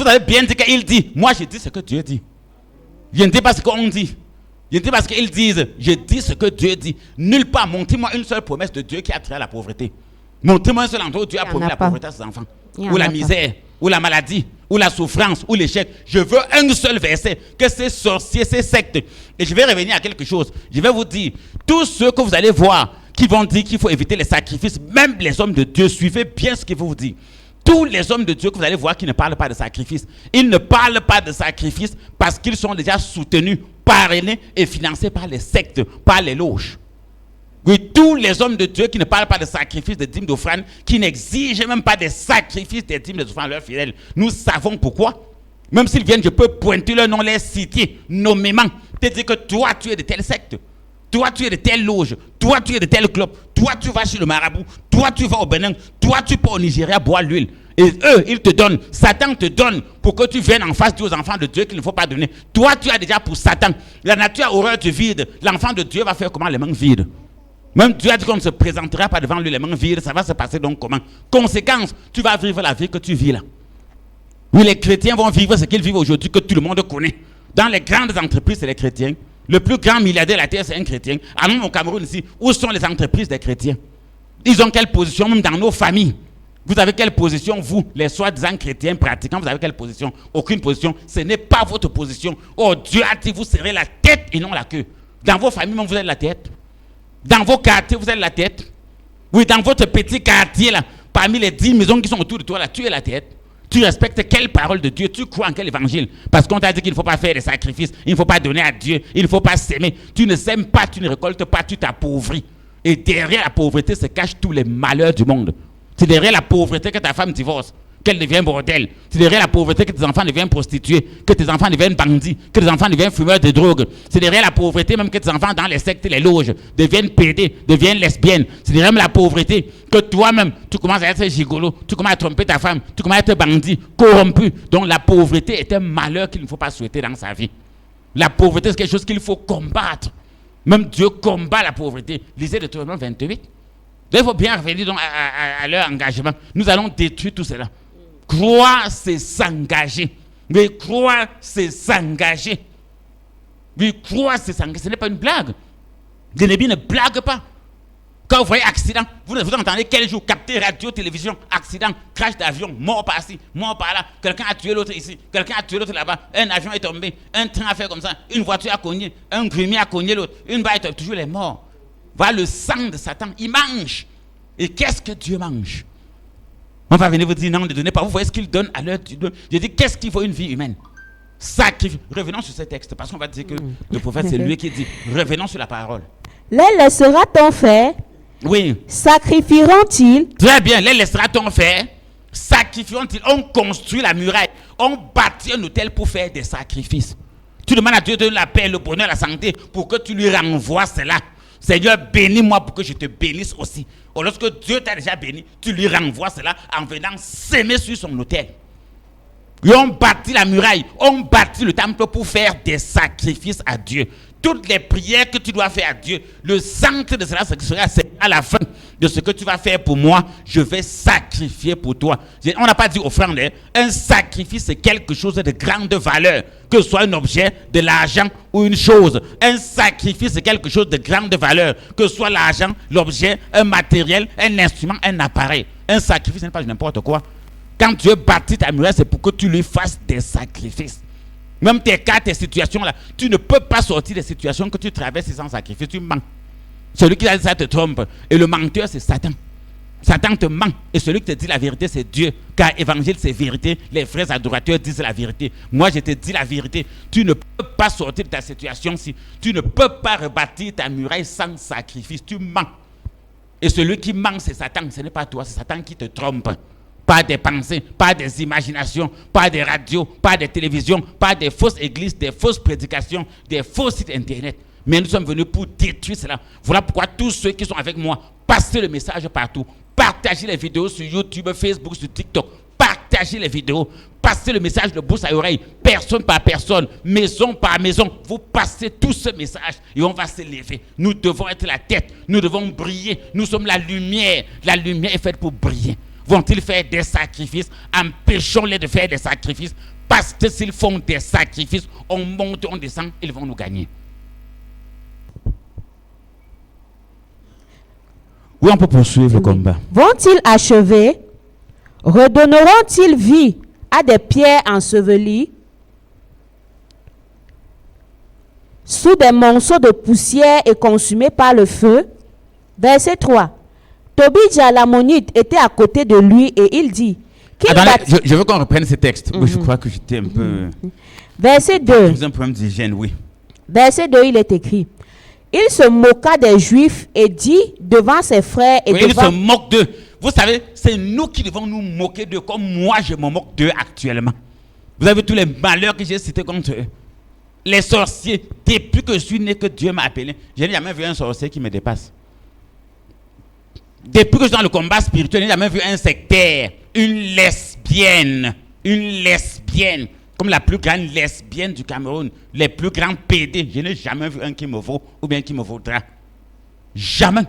avez bien dit qu'il dit. Moi, je dis ce que Dieu dit. Je ne dis pas ce qu'on dit. Je ne dis pas ce qu'ils disent. Je dis ce que Dieu dit. Nulle part. Montrez-moi une seule promesse de Dieu qui a trait à la pauvreté. Montrez-moi un seul endroit où Dieu a promis la pauvreté à ses enfants. Ou la misère, ou la maladie, ou la souffrance, ou l'échec. Je veux un seul verset. Que ces sorciers, ces sectes. Et je vais revenir à quelque chose. Je vais vous dire, tous ceux que vous allez voir qui vont dire qu'il faut éviter les sacrifices, même les hommes de Dieu, suivez bien ce qu'ils vont vous dire. Tous les hommes de Dieu que vous allez voir qui ne parlent pas de sacrifice, ils ne parlent pas de sacrifice parce qu'ils sont déjà soutenus, parrainés et financés par les sectes, par les loges. Oui, tous les hommes de Dieu qui ne parlent pas de sacrifice, de dîmes, d'offrandes, qui n'exigent même pas des sacrifices, des dîmes, des offrandes à leurs fidèles, nous savons pourquoi. Même s'ils viennent, je peux pointer leur nom, les citer nommément, te dire que toi, tu es de telle secte. Toi, tu es de telle loge. Toi, tu es de tel club. Toi, tu vas chez le marabout. Toi, tu vas au Bénin. Toi, tu pars au Nigeria boire l'huile. Et eux, ils te donnent. Satan te donne pour que tu viennes en face aux enfants de Dieu qu'il ne faut pas donner. Toi, tu as déjà pour Satan. La nature a horreur du vide. L'enfant de Dieu va faire comment les mains vides? Même Dieu a dit qu'on ne se présentera pas devant lui les mains vides. Ça va se passer donc comment? Conséquence, tu vas vivre la vie que tu vis là. Oui, les chrétiens vont vivre ce qu'ils vivent aujourd'hui que tout le monde connaît. Dans les grandes entreprises, c'est les chrétiens. Le plus grand milliardaire de la terre, c'est un chrétien. Allons au Cameroun ici, où sont les entreprises des chrétiens? Ils ont quelle position, même dans nos familles? Vous avez quelle position, vous, les soi-disant chrétiens pratiquants, vous avez quelle position? Aucune position. Ce n'est pas votre position. Oh, Dieu a dit, vous serez la tête et non la queue. Dans vos familles, même, vous êtes la tête. Dans vos quartiers, vous êtes la tête. Oui, dans votre petit quartier, là, parmi les 10 maisons qui sont autour de toi, là, tu es la tête. Tu respectes quelle parole de Dieu? Tu crois en quel évangile? Parce qu'on t'a dit qu'il ne faut pas faire des sacrifices, il ne faut pas donner à Dieu, il ne faut pas s'aimer. Tu ne sèmes pas, tu ne récoltes pas, tu t'appauvris. Et derrière la pauvreté se cachent tous les malheurs du monde. C'est derrière la pauvreté que ta femme divorce, qu'elle devient bordel. C'est derrière la pauvreté que tes enfants deviennent prostitués, que tes enfants deviennent bandits, que tes enfants deviennent fumeurs de drogue. C'est derrière la pauvreté même que tes enfants dans les sectes et les loges deviennent pédés, deviennent lesbiennes. C'est derrière la pauvreté que toi-même, tu commences à être gigolo, tu commences à tromper ta femme, tu commences à être bandit, corrompu. Donc la pauvreté est un malheur qu'il ne faut pas souhaiter dans sa vie. La pauvreté, c'est quelque chose qu'il faut combattre. Même Dieu combat la pauvreté. Lisez Deutéronome 28. Donc, il faut bien revenir donc à leur engagement. Nous allons détruire tout cela. Croire, c'est s'engager. Mais croire, c'est s'engager. Mais croire, c'est s'engager. Ce n'est pas une blague. L'ennemi ne blague pas. Quand vous voyez accident, vous entendez quel jour, capter radio, télévision, accident, crash d'avion, mort par-ci, mort par-là, quelqu'un a tué l'autre ici, quelqu'un a tué l'autre là-bas, un avion est tombé, un train a fait comme ça, une voiture a cogné, un grumier a cogné l'autre, une balle est tombée, toujours les morts. Voilà le sang de Satan, il mange. Et qu'est-ce que Dieu mange? On va venir vous dire non, ne donnez pas. Vous voyez ce qu'il donne à l'heure du don. Je dis, qu'est-ce qu'il faut une vie humaine? Sacrifice. Revenons sur ce texte, parce qu'on va dire que le prophète, c'est lui qui dit. Revenons sur la parole. Les laissera-t-on faire? Oui. Sacrifieront-ils? Très bien, les laissera-t-on faire? Sacrifieront-ils? On construit la muraille. On bâtit un hôtel pour faire des sacrifices. Tu demandes à Dieu de donner la paix, le bonheur, la santé, pour que tu lui renvoies cela. Seigneur, bénis-moi pour que je te bénisse aussi. Or, lorsque Dieu t'a déjà béni, tu lui renvoies cela en venant s'aimer sur son autel. Et on bâtit la muraille, on bâtit le temple pour faire des sacrifices à Dieu. Toutes les prières que tu dois faire à Dieu, le centre de cela sera à la fin de ce que tu vas faire pour moi, je vais sacrifier pour toi. On n'a pas dit offrande, hein? Un sacrifice, c'est quelque chose de grande valeur, que ce soit un objet, de l'argent ou une chose. Un sacrifice, c'est quelque chose de grande valeur, que ce soit l'argent, l'objet, un matériel, un instrument, un appareil. Un sacrifice, ce n'est pas n'importe quoi. Quand Dieu bâtit ta muraille, c'est pour que tu lui fasses des sacrifices. Même tes cas, tes situations là, tu ne peux pas sortir des situations que tu traverses sans sacrifice, tu mens. Celui qui a dit ça te trompe. Et le menteur, c'est Satan. Satan te ment. Et celui qui te dit la vérité, c'est Dieu. Car évangile, c'est vérité. Les vrais adorateurs disent la vérité. Moi, je te dis la vérité. Tu ne peux pas sortir de ta situation si tu ne peux pas rebâtir ta muraille sans sacrifice. Tu mens. Et celui qui ment, c'est Satan. Ce n'est pas toi, c'est Satan qui te trompe. Pas des pensées, pas des imaginations, pas des radios, pas des télévisions, pas des fausses églises, des fausses prédications, des faux sites internet. Mais nous sommes venus pour détruire cela. Voilà pourquoi tous ceux qui sont avec moi, passez le message partout. Partagez les vidéos sur YouTube, Facebook, sur TikTok. Partagez les vidéos. Passez le message de bouche à oreille. Personne par personne, maison par maison. Vous passez tout ce message et on va s'élever. Nous devons être la tête. Nous devons briller. Nous sommes la lumière. La lumière est faite pour briller. Vont-ils faire des sacrifices? Empêchons-les de faire des sacrifices. Parce que s'ils font des sacrifices, on monte, on descend, ils vont nous gagner. Oui, on peut poursuivre le combat. Vont-ils achever? Redonneront-ils vie à des pierres ensevelies? Sous des monceaux de poussière et consumés par le feu? Verset 3. Tobidja l'ammonite était à côté de lui et il dit... Je veux qu'on reprenne ce texte. Je crois que j'étais un peu... Verset 2. J'ai un problème d'hygiène, oui. Verset 2, il est écrit. Il se moqua des Juifs et dit devant ses frères et il se moque d'eux. Vous savez, c'est nous qui devons nous moquer d'eux, comme moi je me moque d'eux actuellement. Vous avez tous les malheurs que j'ai cités contre eux. Les sorciers, depuis que je suis né, que Dieu m'a appelé, je n'ai jamais vu un sorcier qui me dépasse. Depuis que je suis dans le combat spirituel, je n'ai jamais vu un sectaire, une lesbienne, comme la plus grande lesbienne du Cameroun, les plus grands PD. Je n'ai jamais vu un qui me vaut ou bien qui me vaudra. Jamais.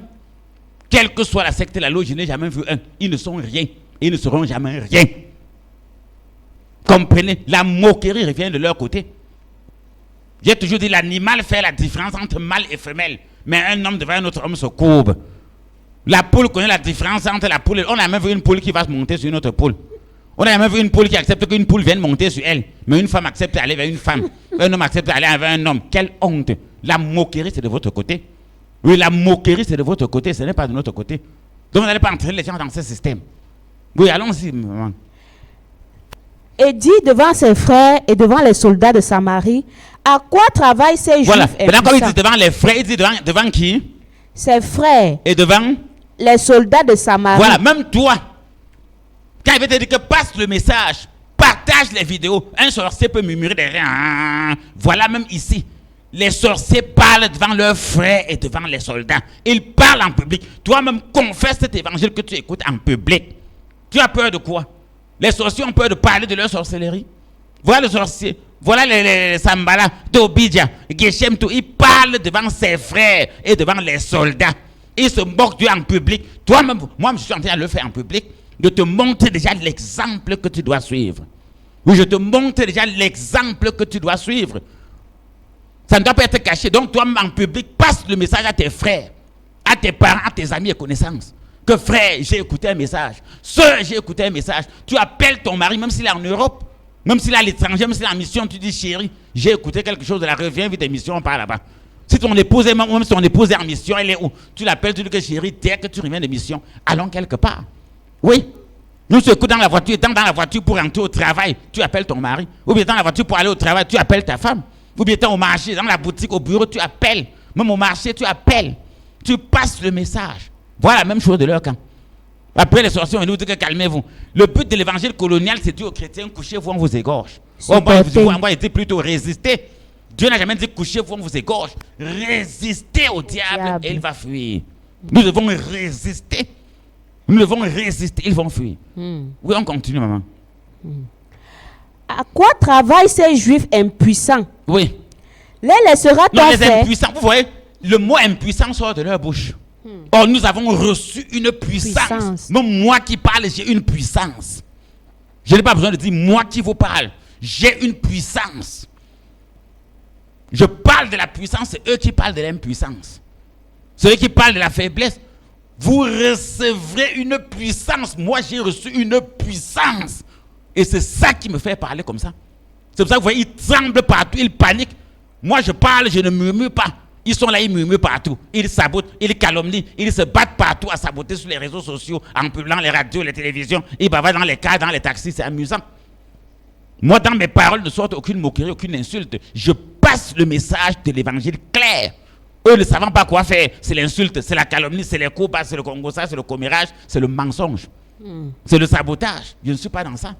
Quelle que soit la secte et la loi, je n'ai jamais vu un. Ils ne sont rien. Ils ne seront jamais rien. Comprenez, la moquerie revient de leur côté. J'ai toujours dit, l'animal fait la différence entre mâle et femelle. Mais un homme devant un autre homme se courbe. La poule connaît la différence entre la poule. On a même vu une poule qui va se monter sur une autre poule. On a même vu une poule qui accepte qu'une poule vienne monter sur elle. Mais une femme accepte d'aller vers une femme. Un homme accepte d'aller vers un homme. Quelle honte. La moquerie, c'est de votre côté. Oui, la moquerie, c'est de votre côté. Ce n'est pas de notre côté. Donc, vous n'allez pas entraîner les gens dans ce système. Oui, allons-y, maman. Et dit devant ses frères et devant les soldats de Samarie, à quoi travaillent ces Juifs voilà. Maintenant, quand il impuissants? dit devant les frères, il dit devant qui? Ses frères. Et devant? Les soldats de Samarie. Voilà, même toi. Quand il veut te dire que passe le message, partage les vidéos, un sorcier peut murmurer derrière. Voilà, même ici. Les sorciers parlent devant leurs frères et devant les soldats. Ils parlent en public. Toi-même, confesse cet évangile que tu écoutes en public. Tu as peur de quoi? Les sorciers ont peur de parler de leur sorcellerie. Voilà le sorcier. Voilà les Sambala, Tobidja, Geshem, tout. Ils parlent devant ses frères et devant les soldats. Ils se moquent d'eux en public. Toi-même, moi, je suis en train de le faire en public. de te montrer déjà l'exemple que tu dois suivre. Oui, je te montre déjà l'exemple que tu dois suivre. Ça ne doit pas être caché. Donc, toi, en public, passe le message à tes frères, à tes parents, à tes amis et connaissances. Que frère, j'ai écouté un message. Sœur, j'ai écouté un message. Tu appelles ton mari, même s'il est en Europe, même s'il est à l'étranger, même s'il est en mission, tu dis chérie, j'ai écouté quelque chose de la reviens vite des missions, on part là-bas. Si ton épouse est, même si ton épouse est en mission, elle est où? Tu l'appelles, tu dis que chérie, dès que tu reviens de mission, allons quelque part. Oui. Nous se écoutons dans la voiture, étant dans la voiture pour rentrer au travail, tu appelles ton mari. Ou bien dans la voiture pour aller au travail, tu appelles ta femme. Ou bien au marché, dans la boutique, au bureau, tu appelles. Même au marché, tu appelles. Tu passes le message. Voilà la même chose de leur camp. Après les sorciers, on nous dit que calmez-vous. Le but de l'évangile colonial, c'est dit aux chrétiens, couchez-vous, on vous égorge. On va dire plutôt résister. Dieu n'a jamais dit couchez-vous, on vous égorge. Résistez au diable et il va fuir. Nous devons résister. Nous devons résister, ils vont fuir. Oui, on continue, maman. À quoi travaillent ces juifs impuissants? Oui. Les laissera-t-on les faire? impuissants, vous voyez, le mot impuissant sort de leur bouche. Or, nous avons reçu une puissance. Même moi qui parle, j'ai une puissance. Je n'ai pas besoin de dire moi qui vous parle. J'ai une puissance. Je parle de la puissance, c'est eux qui parlent de l'impuissance. C'est eux qui parlent de la faiblesse. Vous recevrez une puissance. Moi, j'ai reçu une puissance. Et c'est ça qui me fait parler comme ça. C'est pour ça que vous voyez, ils tremblent partout, ils paniquent. Moi, je parle, je ne murmure pas. Ils sont là, ils murmurent partout. Ils sabotent, ils calomnient, ils se battent partout à saboter sur les réseaux sociaux, en publiant les radios, les télévisions. Ils bavardent dans les cars, dans les taxis, c'est amusant. Moi, dans mes paroles ne sortent aucune moquerie, aucune insulte. Je passe le message de l'évangile clair. Eux ne savant pas quoi faire. C'est l'insulte, c'est la calomnie, c'est les coups bas, c'est le congossage, c'est le commérage, c'est le mensonge. C'est le sabotage. Je ne suis pas dans ça.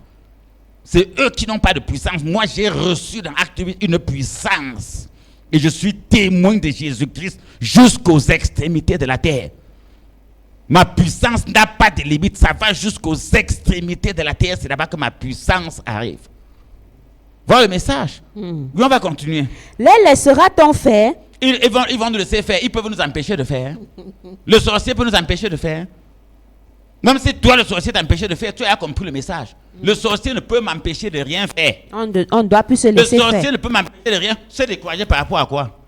C'est eux qui n'ont pas de puissance. Moi, j'ai reçu dans Acte 8 une puissance. Et je suis témoin de Jésus-Christ jusqu'aux extrémités de la terre. Ma puissance n'a pas de limite. Ça va jusqu'aux extrémités de la terre. C'est là-bas que ma puissance arrive. Voilà le message. Oui, on va continuer. Les laissera-t-on faire? Ils vont nous laisser faire. Ils peuvent nous empêcher de faire. Le sorcier peut nous empêcher de faire. Même si toi, le sorcier t'empêche de faire, tu as compris le message. Le sorcier ne peut m'empêcher de rien faire. On ne doit plus se laisser faire. Le sorcier ne peut m'empêcher de rien. Se décourager par rapport à quoi?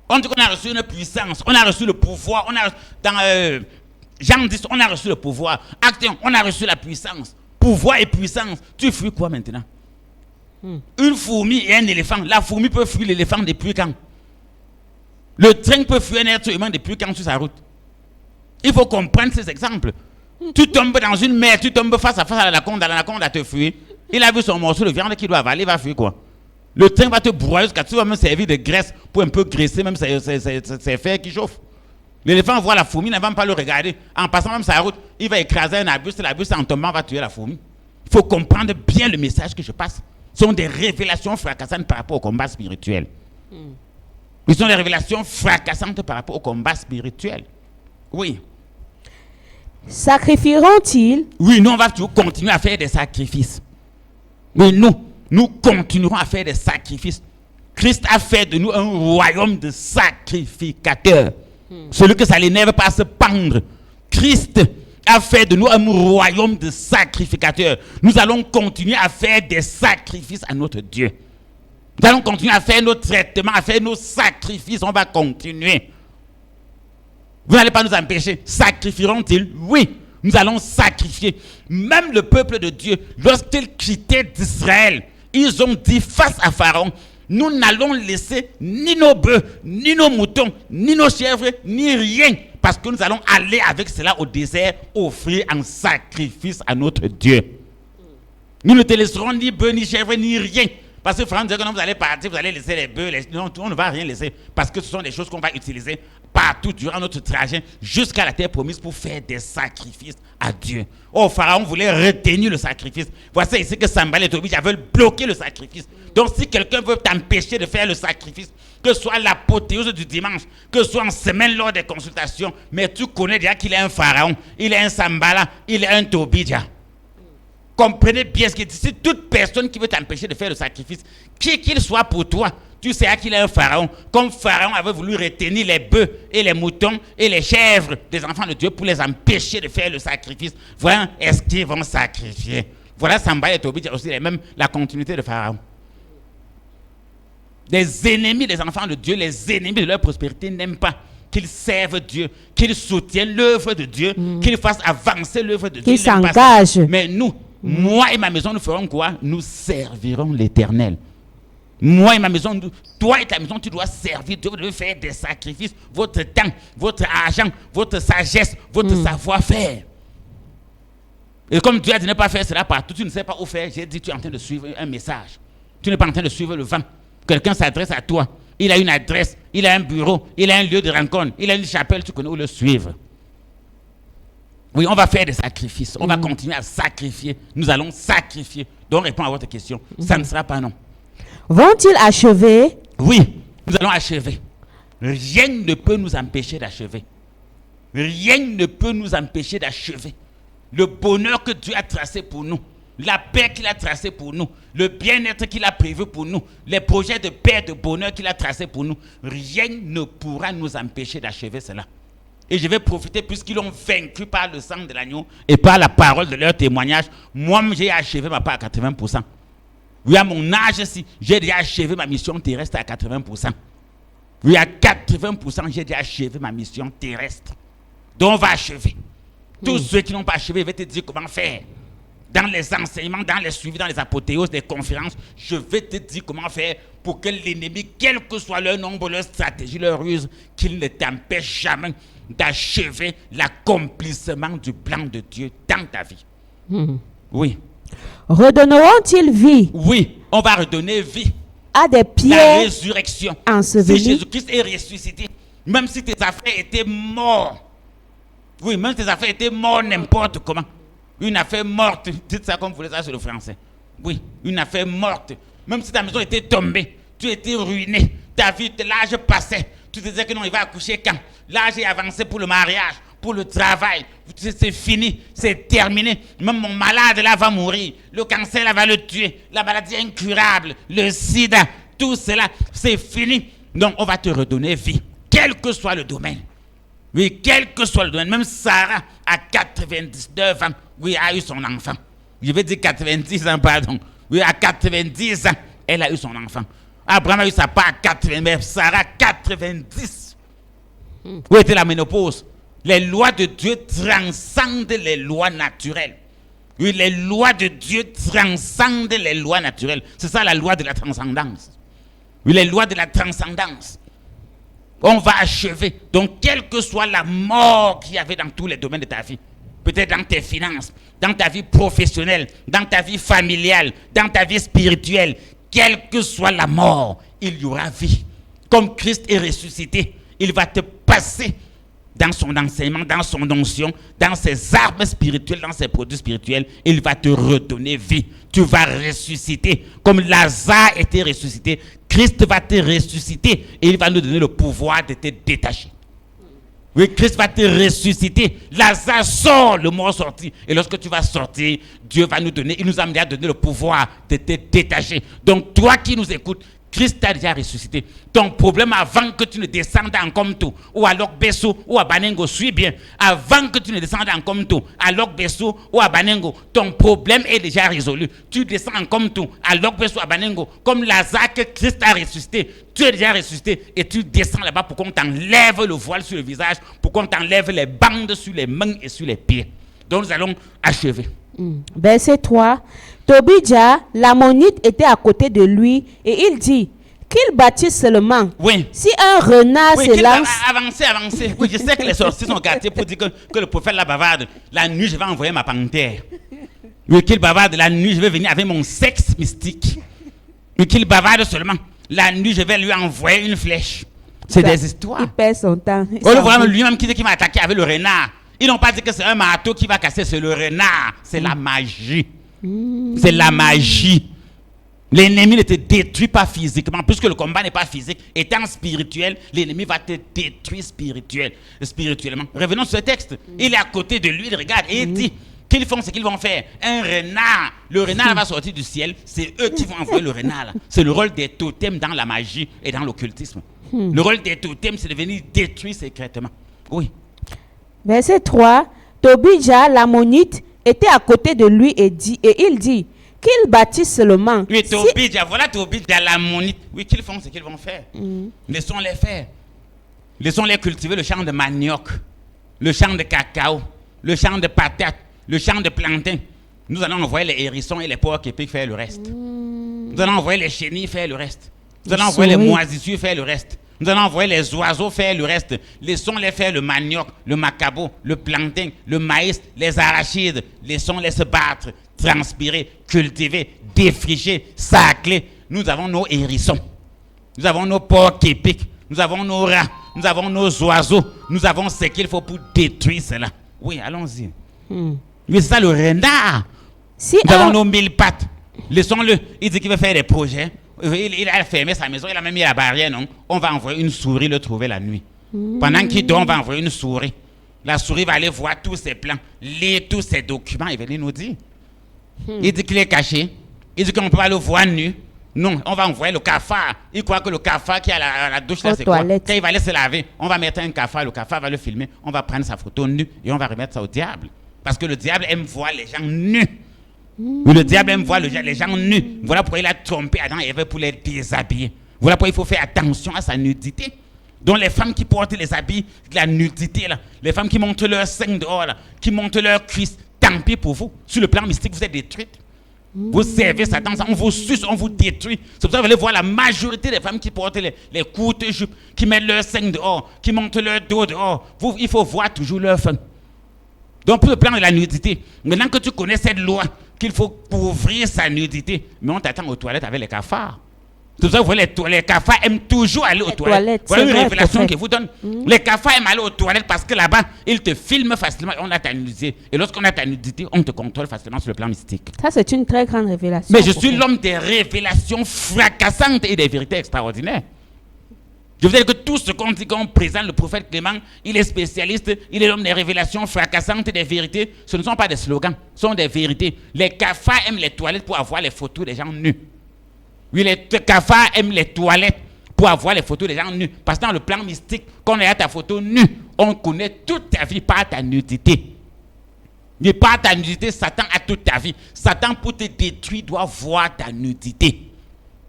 On dit qu'on a reçu une puissance, on a reçu le pouvoir. Dans Jean 10, on a reçu le pouvoir. Acte 1, on a reçu la puissance. Pouvoir et puissance. Tu fuis quoi maintenant? Une fourmi et un éléphant. La fourmi peut fuir l'éléphant depuis quand? Le train peut fuir un être humain depuis quand sur sa route? Il faut comprendre ces exemples. Tu tombes dans une mer, tu tombes face à face à l'anaconde à te fuir. Il a vu son morceau de viande qu'il doit avaler, il va fuir quoi? Le train va te broyer jusqu'à tu vas même servir de graisse pour un peu graisser même ses fers qui chauffent. L'éléphant voit la fourmi, il ne va pas le regarder. En passant même sa route, il va écraser un arbuste, l'arbuste en tombant va tuer la fourmi. Il faut comprendre bien le message que je passe. Ce sont des révélations fracassantes par rapport au combat spirituel. Ce sont des révélations fracassantes par rapport au combat spirituel. Oui. Sacrifieront-ils? Oui, nous, on va toujours continuer à faire des sacrifices. Mais nous continuerons à faire des sacrifices. Christ a fait de nous un royaume de sacrificateurs. Celui que ça l'énerve pas à se pendre. Christ a fait de nous un royaume de sacrificateurs. Nous allons continuer à faire des sacrifices à notre Dieu. Nous allons continuer à faire nos traitements, à faire nos sacrifices. On va continuer. Vous n'allez pas nous empêcher. Sacrifieront-ils? Oui, nous allons sacrifier. Même le peuple de Dieu, lorsqu'ils quittaient d'Israël, ils ont dit face à Pharaon, nous n'allons laisser ni nos bœufs, ni nos moutons, ni nos chèvres, ni rien. Parce que nous allons aller avec cela au désert, offrir un sacrifice à notre Dieu. Nous ne te laisserons ni bœufs, ni chèvres, ni rien. Parce que Pharaon disait que non, vous allez partir, vous allez laisser les bœufs. Non, on ne va rien laisser. Parce que ce sont des choses qu'on va utiliser partout durant notre trajet jusqu'à la terre promise pour faire des sacrifices à Dieu. Oh, Pharaon voulait retenir le sacrifice. Voici ici que Sanballat et Tobia veulent bloquer le sacrifice. Donc si quelqu'un veut t'empêcher de faire le sacrifice, que ce soit l'apothéose du dimanche, que ce soit en semaine lors des consultations, mais tu connais déjà qu'il est un Pharaon, il est un Sanballat, il est un Tobia. comprenez bien ce qu'il dit. Si toute personne qui veut t'empêcher de faire le sacrifice, qui qu'il soit pour toi, tu sais qu'il est un pharaon. Comme Pharaon avait voulu retenir les bœufs et les moutons et les chèvres des enfants de Dieu pour les empêcher de faire le sacrifice. Voilà, est-ce qu'ils vont sacrifier? Voilà, Samba et Tobit aussi même la continuité de Pharaon. Les ennemis des enfants de Dieu, les ennemis de leur prospérité n'aiment pas qu'ils servent Dieu, qu'ils soutiennent l'œuvre de Dieu, qu'ils fassent avancer l'œuvre de Dieu. Qu'ils s'engagent. Mais nous, moi et ma maison, nous ferons quoi? Nous servirons l'Éternel. Moi et ma maison, toi et ta maison, tu dois servir Dieu, vous devez faire des sacrifices, votre temps, votre argent, votre sagesse, votre savoir-faire. Et comme Dieu a dit de ne pas faire cela partout, tu ne sais pas où faire, j'ai dit tu es en train de suivre un message. Tu n'es pas en train de suivre le vent. Quelqu'un s'adresse à toi, il a une adresse, il a un bureau, il a un lieu de rencontre, il a une chapelle, tu connais où le suivre. Oui, on va faire des sacrifices, on va continuer à sacrifier, nous allons sacrifier. Donc réponds à votre question, ça ne sera pas non. Vont-ils achever? Oui, nous allons achever. Rien ne peut nous empêcher d'achever. Rien ne peut nous empêcher d'achever. Le bonheur que Dieu a tracé pour nous, la paix qu'il a tracée pour nous, le bien-être qu'il a prévu pour nous, les projets de paix, de bonheur qu'il a tracés pour nous, rien ne pourra nous empêcher d'achever cela. Et je vais profiter, puisqu'ils l'ont vaincu par le sang de l'agneau et par la parole de leur témoignage. Moi, j'ai achevé ma part à 80%. Oui, à mon âge, si j'ai déjà achevé ma mission terrestre à 80%. Oui, à 80%, j'ai déjà achevé ma mission terrestre. Donc, on va achever. Tous ceux qui n'ont pas achevé, je vais te dire comment faire. Dans les enseignements, dans les suivis, dans les apothéoses, les conférences, je vais te dire comment faire pour que l'ennemi, quel que soit leur nombre, leur stratégie, leur ruse, qu'il ne t'empêche jamais d'achever l'accomplissement du plan de Dieu dans ta vie. Oui. Redonneront-ils vie? Oui, on va redonner vie. À des La pierres résurrection. ensevelies. Si Jésus-Christ est ressuscité, même si tes affaires étaient mortes, oui, même si tes affaires étaient mortes n'importe comment, une affaire morte, dites ça comme vous voulez, ça c'est le français. Oui, une affaire morte. Même si ta maison était tombée, tu étais ruiné, ta vie, l'âge passait, tu te disais que non, il va accoucher quand? L'âge est avancé pour le mariage, pour le travail, c'est fini, c'est terminé. Même mon malade là va mourir, le cancer là va le tuer, la maladie incurable, le sida, tout cela, c'est fini. Donc on va te redonner vie, quel que soit le domaine. Oui, quel que soit le domaine, même Sarah, à 99 ans, oui, a eu son enfant. Je vais dire 90 ans, pardon. Oui, à 90 ans, elle a eu son enfant. Abraham a eu sa part à 80, mais Sarah, 90. Où était la ménopause? Les lois de Dieu transcendent les lois naturelles. Oui, les lois de Dieu transcendent les lois naturelles. C'est ça la loi de la transcendance. Oui, les lois de la transcendance. On va achever. Donc, quelle que soit la mort qu'il y avait dans tous les domaines de ta vie, peut-être dans tes finances, dans ta vie professionnelle, dans ta vie familiale, dans ta vie spirituelle, quelle que soit la mort, il y aura vie. Comme Christ est ressuscité, il va te passer dans son enseignement, dans son onction, dans ses armes spirituelles, dans ses produits spirituels, il va te redonner vie. Tu vas ressusciter. Comme Lazare était ressuscité, Christ va te ressusciter et il va nous donner le pouvoir de te détacher. Oui, Christ va te ressusciter. Lazare sort, le mort sorti. Et lorsque tu vas sortir, Dieu va nous donner, il nous a donné le pouvoir de te détacher. Donc toi qui nous écoutes, Christ t'a déjà ressuscité. Ton problème avant que tu ne descendes en Komto, ou à Lokbesso, ou à Banengo, suis bien. Avant que tu ne descendes en Komto, à Lokbesso, ou à Banengo, ton problème est déjà résolu. Tu descends en Komto, à Lokbesso, à Banengo, comme Lazare que Christ a ressuscité. Tu es déjà ressuscité et tu descends là-bas pour qu'on t'enlève le voile sur le visage, pour qu'on t'enlève les bandes sur les mains et sur les pieds. Donc nous allons achever. Verset 3. Tobidja, l'ammonite, était à côté de lui et il dit qu'il bâtisse seulement. Oui. Si un renard se lance. Avancez. Oui, je sais que les sorciers sont gâtés pour dire que le prophète la bavarde. La nuit, je vais envoyer ma panthère. Oui, qu'il bavarde. La nuit, je vais venir avec mon sexe mystique. Oui, qu'il bavarde seulement. La nuit, je vais lui envoyer une flèche. C'est des histoires. Il perd son temps. On le voit lui-même qui dit qu'il m'a attaqué avec le renard. Ils n'ont pas dit que c'est un marteau qui va casser, c'est le renard. C'est la magie. C'est la magie. L'ennemi ne te détruit pas physiquement, puisque le combat n'est pas physique. Étant spirituel, l'ennemi va te détruire spirituellement. Revenons sur ce texte. Il est à côté de lui, il regarde et il dit Qu'ils font ce qu'ils vont faire. Un renard, le renard va sortir du ciel, c'est eux qui vont envoyer le renard. Là. C'est le rôle des totems dans la magie et dans l'occultisme. Le rôle des totems, c'est de venir détruire secrètement. Oui. Verset 3. Tobija, l'ammonite, était à côté de lui et il dit qu'il bâtisse seulement. Oui, Tobija, voilà Tobija, l'ammonite. Oui, qu'ils font ce qu'ils vont faire. Laissons-les faire. Laissons-les cultiver le champ de manioc, le champ de cacao, le champ de patates, le champ de plantain. Nous allons envoyer les hérissons et les porcs épics faire le reste. Nous allons envoyer les chenilles faire le reste. Nous allons envoyer les moisissures faire le reste. Nous allons envoyer les oiseaux faire le reste. Laissons-les faire le manioc, le macabo, le plantain, le maïs, les arachides. Laissons-les se battre, transpirer, cultiver, défricher, sacler. Nous avons nos hérissons. Nous avons nos porcs épics. Nous avons nos rats. Nous avons nos oiseaux. Nous avons ce qu'il faut pour détruire cela. Oui, allons-y. Mais c'est ça le renard. Nous avons nos 1000 pattes. Laissons-le. Il dit qu'il veut faire des projets. Il a fermé sa maison, il a même mis la barrière, non? On va envoyer une souris le trouver la nuit. Pendant qu'il dort, on va envoyer une souris. La souris va aller voir tous ses plans, lire tous ses documents, il va nous dire. Il dit qu'il est caché. Il dit qu'on ne peut pas le voir nu. Non, on va envoyer le cafard. Il croit que le cafard qui est à la douche, là, c'est quoi? Quand il va aller se laver, on va mettre un cafard, le cafard va le filmer, on va prendre sa photo nue et on va remettre ça au diable. Parce que le diable aime voir les gens nus. Le diable aime voir les gens nus. Voilà pourquoi il a trompé Adam et Ève pour les déshabiller. Voilà pourquoi il faut faire attention à sa nudité. Donc les femmes qui portent les habits de la nudité, là, les femmes qui montrent leur sein dehors, là, qui montrent leurs cuisses, tant pis pour vous. Sur le plan mystique, vous êtes détruites. Vous servez Satan, on vous suce, on vous détruit. C'est pour ça que vous allez voir la majorité des femmes qui portent les courtes jupes, qui mettent leur sein dehors, qui montrent leur dos dehors. Il faut voir toujours leur fin. Donc pour le plan de la nudité, maintenant que tu connais cette loi, qu'il faut couvrir sa nudité, mais on t'attend aux toilettes avec les cafards. C'est pour ça que vous voyez, les cafards aiment toujours aller aux toilettes. Voilà une révélation que vous donne. Les cafards aiment aller aux toilettes parce que là-bas, ils te filment facilement et on a ta nudité. Et lorsqu'on a ta nudité, on te contrôle facilement sur le plan mystique. Ça, c'est une très grande révélation. Mais je suis l'homme des révélations fracassantes et des vérités extraordinaires. Je veux dire que tout ce qu'on dit qu'on présente le prophète Clément, il est spécialiste, il est l'homme des révélations fracassantes et des vérités. Ce ne sont pas des slogans, ce sont des vérités. Les cafards aiment les toilettes pour avoir les photos des gens nus. Oui, les cafards aiment les toilettes pour avoir les photos des gens nus. Parce que dans le plan mystique, quand on a ta photo nue, on connaît toute ta vie par ta nudité. Mais par ta nudité, Satan a toute ta vie. Satan, pour te détruire, doit voir ta nudité.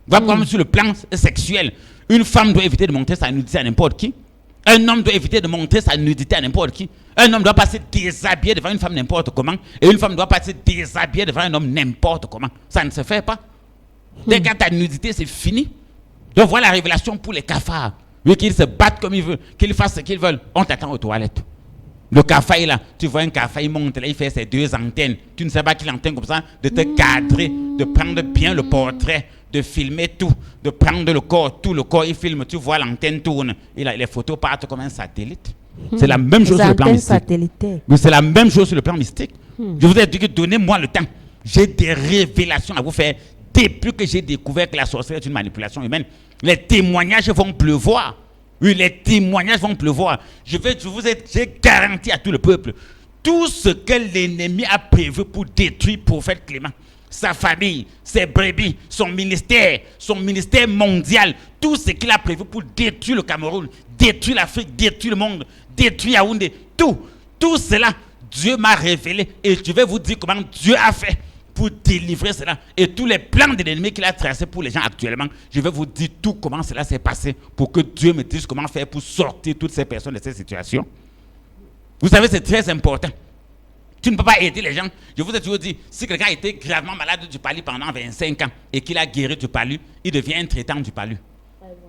Voilà comme sur le plan sexuel. Une femme doit éviter de montrer sa nudité à n'importe qui. Un homme doit éviter de montrer sa nudité à n'importe qui. Un homme doit pas se déshabiller devant une femme n'importe comment. Et une femme doit pas se déshabiller devant un homme n'importe comment. Ça ne se fait pas. Dès qu'à ta nudité, c'est fini. Donc voilà la révélation pour les cafards. Oui, qu'ils se battent comme ils veulent, qu'ils fassent ce qu'ils veulent. On t'attend aux toilettes. Le cafard est là. Tu vois un cafard, il monte là, il fait ses 2 antennes. Tu ne sais pas qu'il antenne comme ça, de te cadrer, de prendre bien le portrait, de filmer tout, de prendre le corps, tout le corps, il filme, tu vois l'antenne tourne. Et là, les photos partent comme un satellite. C'est la même chose sur le plan mystique. Mais c'est la même chose sur le plan mystique. Je vous ai dit que donnez-moi le temps. J'ai des révélations à vous faire. Depuis que j'ai découvert que la sorcellerie est une manipulation humaine, les témoignages vont pleuvoir. Oui, les témoignages vont pleuvoir. J'ai garanti à tout le peuple tout ce que l'ennemi a prévu pour détruire le prophète Clément. Sa famille, ses brebis, son ministère mondial, tout ce qu'il a prévu pour détruire le Cameroun, détruire l'Afrique, détruire le monde, détruire Yaoundé, tout cela, Dieu m'a révélé et je vais vous dire comment Dieu a fait pour délivrer cela. Et tous les plans de l'ennemi qu'il a tracés pour les gens actuellement, je vais vous dire tout comment cela s'est passé pour que Dieu me dise comment faire pour sortir toutes ces personnes de cette situation. Vous savez, c'est très important. Tu ne peux pas aider les gens. Je vous ai toujours dit, si quelqu'un a été gravement malade du palu pendant 25 ans et qu'il a guéri du palu, il devient un traitant du palu.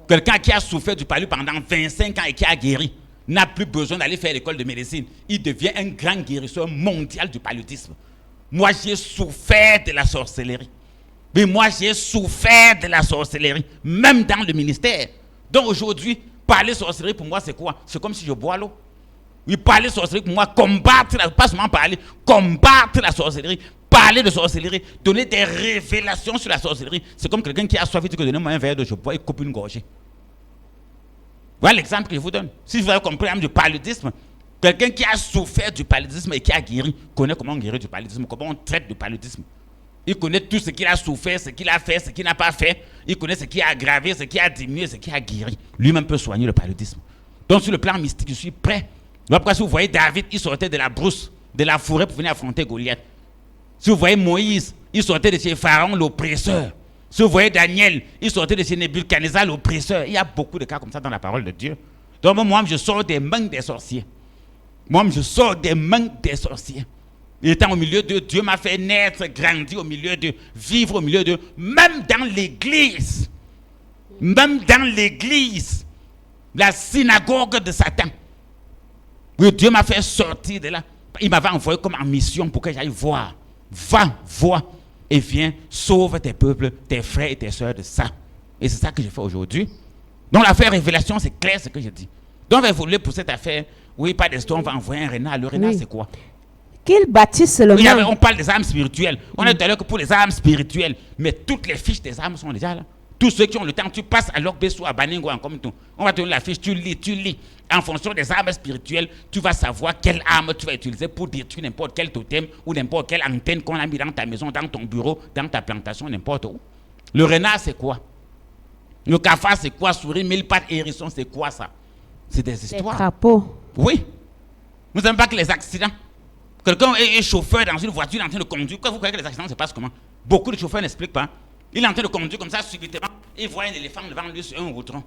Quelqu'un qui a souffert du palu pendant 25 ans et qui a guéri n'a plus besoin d'aller faire l'école de médecine. Il devient un grand guérisseur mondial du paludisme. Moi, j'ai souffert de la sorcellerie. Mais moi, j'ai souffert de la sorcellerie, même dans le ministère. Donc aujourd'hui, parler sorcellerie pour moi, c'est quoi? C'est comme si je bois l'eau. Oui, parler sorcellerie pour moi, pas seulement parler, combattre la sorcellerie, parler de sorcellerie, donner des révélations sur la sorcellerie. C'est comme quelqu'un qui a soif et dit que donnez-moi un verre d'eau, je bois, il coupe une gorgée. Voilà l'exemple que je vous donne. Si vous avez compris du paludisme, Quelqu'un qui a souffert du paludisme et qui a guéri connaît comment guérir du paludisme, comment on traite du paludisme. Il connaît tout ce qu'il a souffert, ce qu'il a fait, ce qu'il n'a pas fait. Il connaît ce qui a aggravé, ce qui a diminué, ce qui a guéri. Lui-même peut soigner le paludisme. Donc sur le plan mystique, je suis prêt. Voilà pourquoi si vous voyez David, il sortait de la brousse, de la forêt pour venir affronter Goliath. Si vous voyez Moïse, il sortait de chez Pharaon, l'oppresseur. Si vous voyez Daniel, il sortait de chez Nebuchadnezzar, l'oppresseur. Il y a beaucoup de cas comme ça dans la parole de Dieu. Donc moi, je sors des mains des sorciers. Moi, je sors des mains des sorciers. Étant au milieu d'eux, Dieu m'a fait naître, grandir au milieu d'eux, vivre au milieu d'eux, même dans l'église. Même dans l'église, la synagogue de Satan. Oui, Dieu m'a fait sortir de là. Il m'avait envoyé comme en mission pour que j'aille voir. Va, vois, et viens, sauve tes peuples, tes frères et tes soeurs de ça. Et c'est ça que je fais aujourd'hui. Donc l'affaire révélation, c'est clair ce que je dis. Donc on va évoluer pour cette affaire. Oui, pas d'histoire, on va envoyer un renard. Le renard, c'est quoi? Qu'il bâtisse seulement. Oui, on parle des âmes spirituelles. On a tout à l'heure que pour les âmes spirituelles, mais toutes les fiches des âmes sont déjà là. Tous ceux qui ont le temps, tu passes à l'Okbeso, à Baningo, comme tout. On va te donner la fiche, tu lis. En fonction des âmes spirituelles, tu vas savoir quelle arme tu vas utiliser pour détruire n'importe quel totem ou n'importe quelle antenne qu'on a mis dans ta maison, dans ton bureau, dans ta plantation, n'importe où. Le renard, c'est quoi? Le cafard, c'est quoi? Souris, mille pattes, hérisson, c'est quoi ça? C'est des histoires. Les crapauds. Oui. Nous n'aimons pas que les accidents. Quelqu'un est chauffeur dans une voiture, en train de conduire. Quand vous croyez que les accidents se passent comment? Beaucoup de chauffeurs n'expliquent pas. Il est en train de conduire comme ça, subitement. Il voit un éléphant devant lui sur un routron.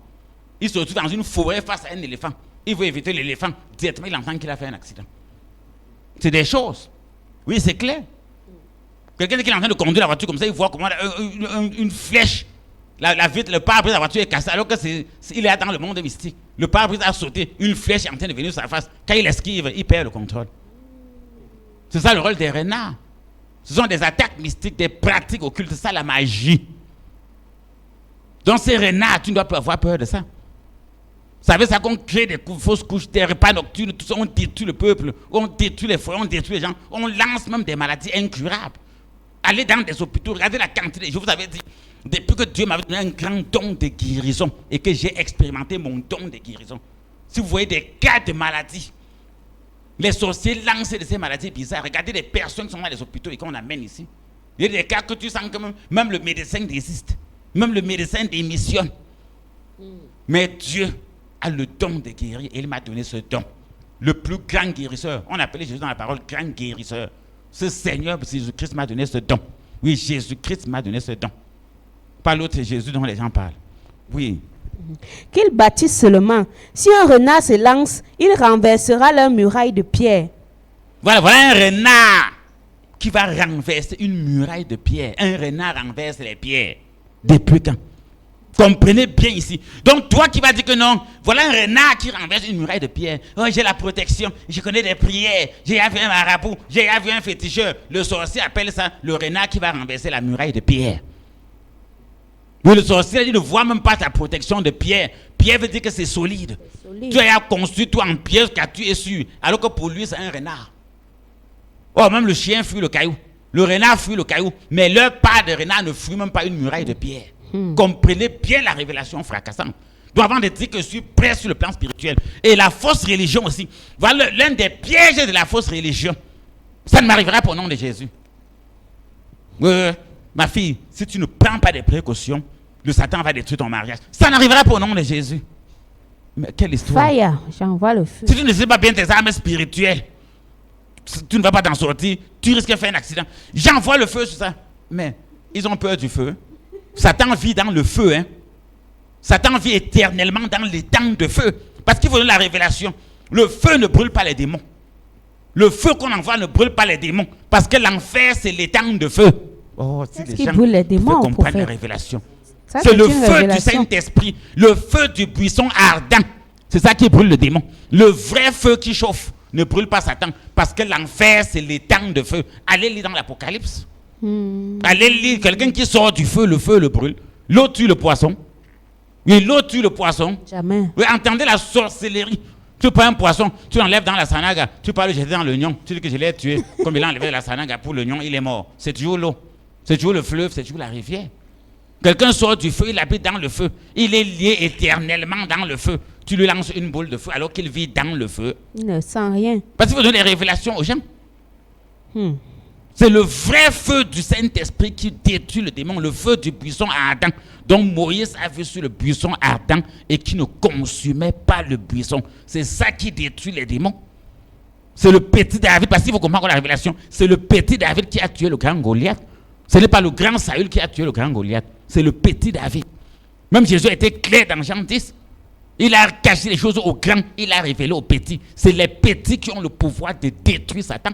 Il se retrouve dans une forêt face à un éléphant. Il veut éviter l'éléphant. Directement, il entend qu'il a fait un accident. C'est des choses. Oui, c'est clair. Quelqu'un qui est en train de conduire la voiture comme ça, il voit comment une flèche, la vitre, le pare-brise de la voiture est cassé, alors que il est dans le monde mystique. Le pare-brise a sauté, une flèche est en train de venir sur sa face. Quand il esquive, il perd le contrôle. C'est ça le rôle des renards. Ce sont des attaques mystiques, des pratiques occultes, c'est ça la magie. Donc ces renards, tu ne dois pas avoir peur de ça. Vous savez ça qu'on crée des fausses couches, des repas nocturnes, tout ça, on détruit le peuple, on détruit les forêts, on détruit les gens, on lance même des maladies incurables. Allez dans des hôpitaux, regardez la quantité. Je vous avais dit, depuis que Dieu m'avait donné un grand don de guérison et que j'ai expérimenté mon don de guérison, si vous voyez des cas de maladies, les sorciers lancent de ces maladies bizarres. Regardez les personnes qui sont dans les hôpitaux et qu'on amène ici. Il y a des cas que tu sens que même le médecin désiste. Même le médecin démissionne. Mais Dieu a le don de guérir et il m'a donné ce don. Le plus grand guérisseur. On appelait Jésus dans la parole grand guérisseur. Ce Seigneur, Jésus-Christ m'a donné ce don. Oui, Jésus-Christ m'a donné ce don. Pas l'autre Jésus dont les gens parlent. Oui. Qu'ils bâtissent seulement. Si un renard se lance, il renversera leur muraille de pierre. Voilà un renard qui va renverser une muraille de pierre. Un renard renverse les pierres. Depuis quand? Comprenez bien ici. Donc toi qui vas dire que non, voilà un renard qui renverse une muraille de pierre. Oh, j'ai la protection, je connais des prières, j'ai vu un marabout, j'ai vu un féticheur. Le sorcier appelle ça le renard qui va renverser la muraille de pierre. Oui, le sorcier, il ne voit même pas ta protection de pierre. Pierre veut dire que c'est solide. Tu as construit toi en pierre car tu es sûr. Alors que pour lui, c'est un renard. Oh, même le chien fuit le caillou. Le renard fuit le caillou. Mais leur pas de renard ne fuit même pas une muraille de pierre. Comprenez bien la révélation fracassante. Donc avant de dire que je suis prêt sur le plan spirituel. Et la fausse religion aussi. Voilà l'un des pièges de la fausse religion. Ça ne m'arrivera pas au nom de Jésus. Ma fille, si tu ne prends pas des précautions, le Satan va détruire ton mariage. Ça n'arrivera pas au nom de Jésus. Mais quelle histoire. Fire, j'envoie le feu. Si tu ne sais pas bien tes armes spirituelles, tu ne vas pas t'en sortir, tu risques de faire un accident. J'envoie le feu sur ça. Mais ils ont peur du feu. Satan vit dans le feu. Satan vit éternellement dans les temps de feu. Parce qu'il faut donner la révélation. Le feu ne brûle pas les démons. Le feu qu'on envoie ne brûle pas les démons. Parce que l'enfer, c'est les temps de feu. Oh, si les gens comprennent la révélation. C'est le feu du Saint-Esprit, le feu du buisson ardent. C'est ça qui brûle le démon. Le vrai feu qui chauffe ne brûle pas Satan. Parce que l'enfer, c'est les temps de feu. Allez lire dans l'Apocalypse. Allez lire, quelqu'un qui sort du feu le brûle. L'eau tue le poisson. Oui, l'eau tue le poisson. Jamais. Oui, entendez la sorcellerie. Tu prends un poisson, tu l'enlèves dans la sanaga, tu peux le jeter dans l'oignon. Tu dis que je l'ai tué. Comme il a enlevé la sanaga pour l'oignon, il est mort. C'est toujours l'eau. C'est toujours le fleuve, c'est toujours la rivière. Quelqu'un sort du feu, il habite dans le feu. Il est lié éternellement dans le feu. tu lui lances une boule de feu alors qu'il vit dans le feu. Il ne sent rien. Parce qu'il faut donner des révélations aux gens. C'est le vrai feu du Saint-Esprit qui détruit le démon, le feu du buisson ardent. Donc Moïse a vu sur le buisson ardent et qui ne consumait pas le buisson. C'est ça qui détruit les démons. C'est le petit David, parce qu'il faut comprendre la révélation, c'est le petit David qui a tué le grand Goliath. Ce n'est pas le grand Saül qui a tué le grand Goliath, c'est le petit David. Même Jésus a été clair dans Jean 10. Il a caché les choses aux grands, il a révélé aux petits. C'est les petits qui ont le pouvoir de détruire Satan.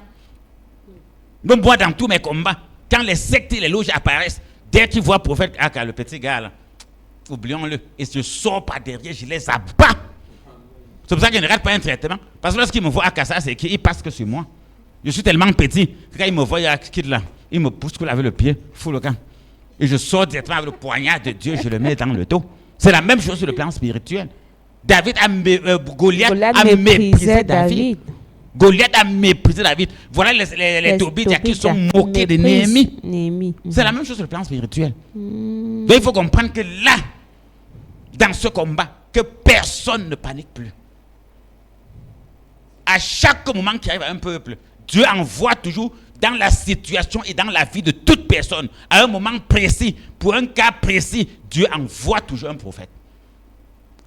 Donc moi, dans tous mes combats, quand les sectes et les loges apparaissent, dès qu'ils voient le prophète, le petit gars là, oublions-le, et je sors par derrière, je les abats. C'est pour ça qu'il ne rate pas un traitement. Parce que lorsqu'il me voit à Kassa, c'est qu'il passe que sur moi. Je suis tellement petit que quand il me voit, il me pousse avec le pied, fout le camp. Et je sors directement avec le poignard de Dieu, je le mets dans le dos. C'est la même chose sur le plan spirituel. Goliath a méprisé David. Goliath a méprisé David. Voilà les Tobias qui sont moqués de Néhémie. C'est la même chose sur le plan spirituel. Donc il faut comprendre que là, dans ce combat, que personne ne panique plus. À chaque moment qui arrive à un peuple, Dieu envoie toujours dans la situation et dans la vie de toute personne, à un moment précis, pour un cas précis, Dieu envoie toujours un prophète.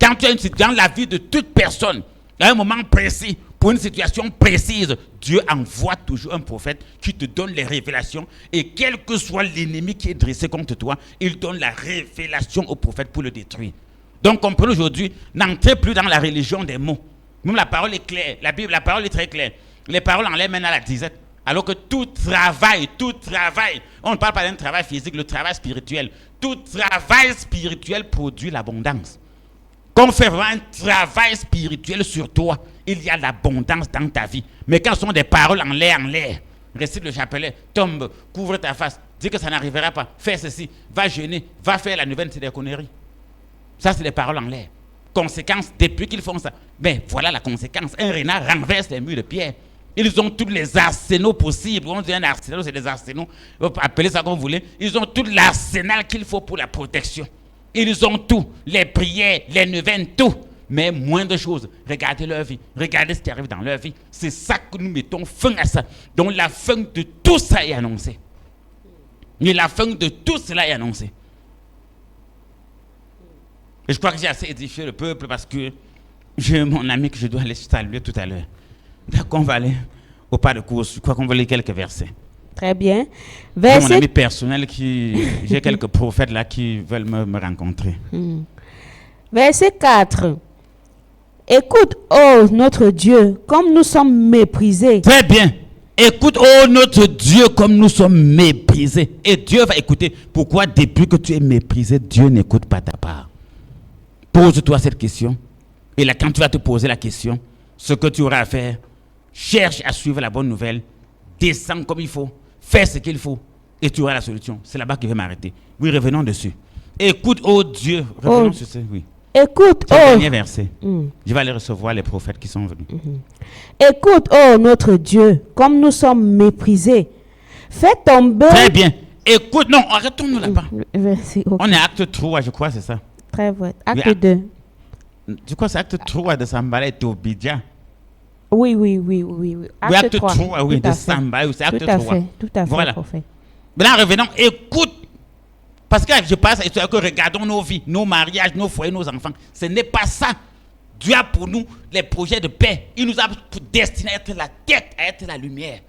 Quand tu as une situation dans la vie de toute personne, à un moment précis, pour une situation précise, Dieu envoie toujours un prophète qui te donne les révélations, et quel que soit l'ennemi qui est dressé contre toi, il donne la révélation au prophète pour le détruire. Donc comprenez aujourd'hui, n'entrez plus dans la religion des mots. Même la parole est claire, la Bible, la parole est très claire. Les paroles enlèvent maintenant la disette. Alors que tout travail, on ne parle pas d'un travail physique, le travail spirituel. Tout travail spirituel produit l'abondance. Quand on fait vraiment un travail spirituel sur toi, il y a l'abondance dans ta vie. Mais quand ce sont des paroles en l'air, récite le chapelet, tombe, couvre ta face, dis que ça n'arrivera pas, fais ceci, va jeûner, va faire la neuvaine, c'est des conneries. Ça, c'est des paroles en l'air. Conséquence, depuis qu'ils font ça, ben voilà la conséquence. Un renard renverse les murs de pierre. Ils ont tous les arsenaux possibles. On dit un arsenal, c'est des arsenaux. Appelez ça comme vous voulez. Ils ont tout l'arsenal qu'il faut pour la protection. Ils ont tout. Les prières, les neuvaines, tout. Mais moins de choses. Regardez leur vie. Regardez ce qui arrive dans leur vie. C'est ça que nous mettons fin à ça. Donc la fin de tout ça est annoncée. Et la fin de tout cela est annoncée. Et je crois que j'ai assez édifié le peuple parce que j'ai mon ami que je dois aller saluer tout à l'heure. Donc on va aller au pas de course. Je crois qu'on va lire quelques versets. Très bien. J'ai mon ami personnel j'ai quelques prophètes là qui veulent me rencontrer. Verset 4. Écoute, ô notre Dieu, comme nous sommes méprisés. Très bien. Écoute, ô notre Dieu, comme nous sommes méprisés. Et Dieu va écouter. Pourquoi depuis que tu es méprisé, Dieu n'écoute pas ta part? Pose-toi cette question. Et là, quand tu vas te poser la question, ce que tu auras à faire, cherche à suivre la bonne nouvelle, descends comme il faut, fais ce qu'il faut, et tu auras la solution. C'est là-bas qu'il va m'arrêter. Oui, revenons dessus. Écoute, ô Dieu. Revenons sur ce, oui. Écoute, c'est le dernier verset. Je vais aller recevoir les prophètes qui sont venus. Écoute, ô notre Dieu, comme nous sommes méprisés. Fais tomber. Très bien. Écoute, non, arrêtons-nous là-bas. Okay. On est acte 3, je crois, c'est ça. Très vrai. Acte 2. Tu crois que c'est acte 3 de Sambala et Tobidja? Oui. Acte 3, oui, de Sambala, c'est acte 3. Tout à fait, voilà. Prophète. Maintenant, revenons, écoute. Parce que je passe à que regardons nos vies, nos mariages, nos foyers, nos enfants. Ce n'est pas ça. Dieu a pour nous les projets de paix. Il nous a destinés à être la tête, à être la lumière.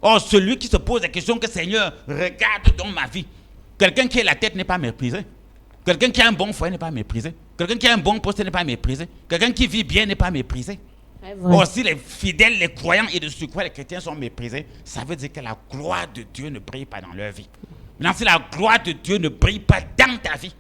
Or, celui qui se pose la question que Seigneur, regarde dans ma vie. Quelqu'un qui est la tête n'est pas méprisé. Quelqu'un qui a un bon foyer n'est pas méprisé. Quelqu'un qui a un bon poste n'est pas méprisé. Quelqu'un qui vit bien n'est pas méprisé. Or, si les fidèles, les croyants et de surcroît les chrétiens sont méprisés, ça veut dire que la gloire de Dieu ne brille pas dans leur vie. Maintenant, si la gloire de Dieu ne brille pas dans ta vie,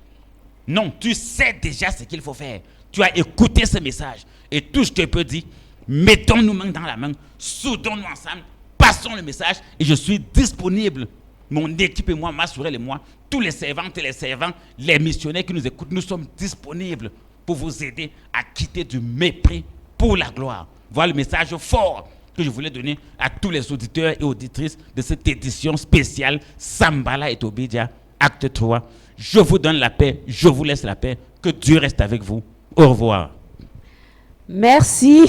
non, tu sais déjà ce qu'il faut faire. Tu as écouté ce message. Et tout ce que je peux dire, mettons-nous main dans la main, soudons-nous ensemble, passons le message et je suis disponible. Mon équipe et moi, Massourel et moi, tous les servantes et les servants, les missionnaires qui nous écoutent, nous sommes disponibles pour vous aider à quitter du mépris pour la gloire. Voilà le message fort que je voulais donner à tous les auditeurs et auditrices de cette édition spéciale Sambala et Tobidja, acte 3. Je vous donne la paix, je vous laisse la paix. Que Dieu reste avec vous. Au revoir. Merci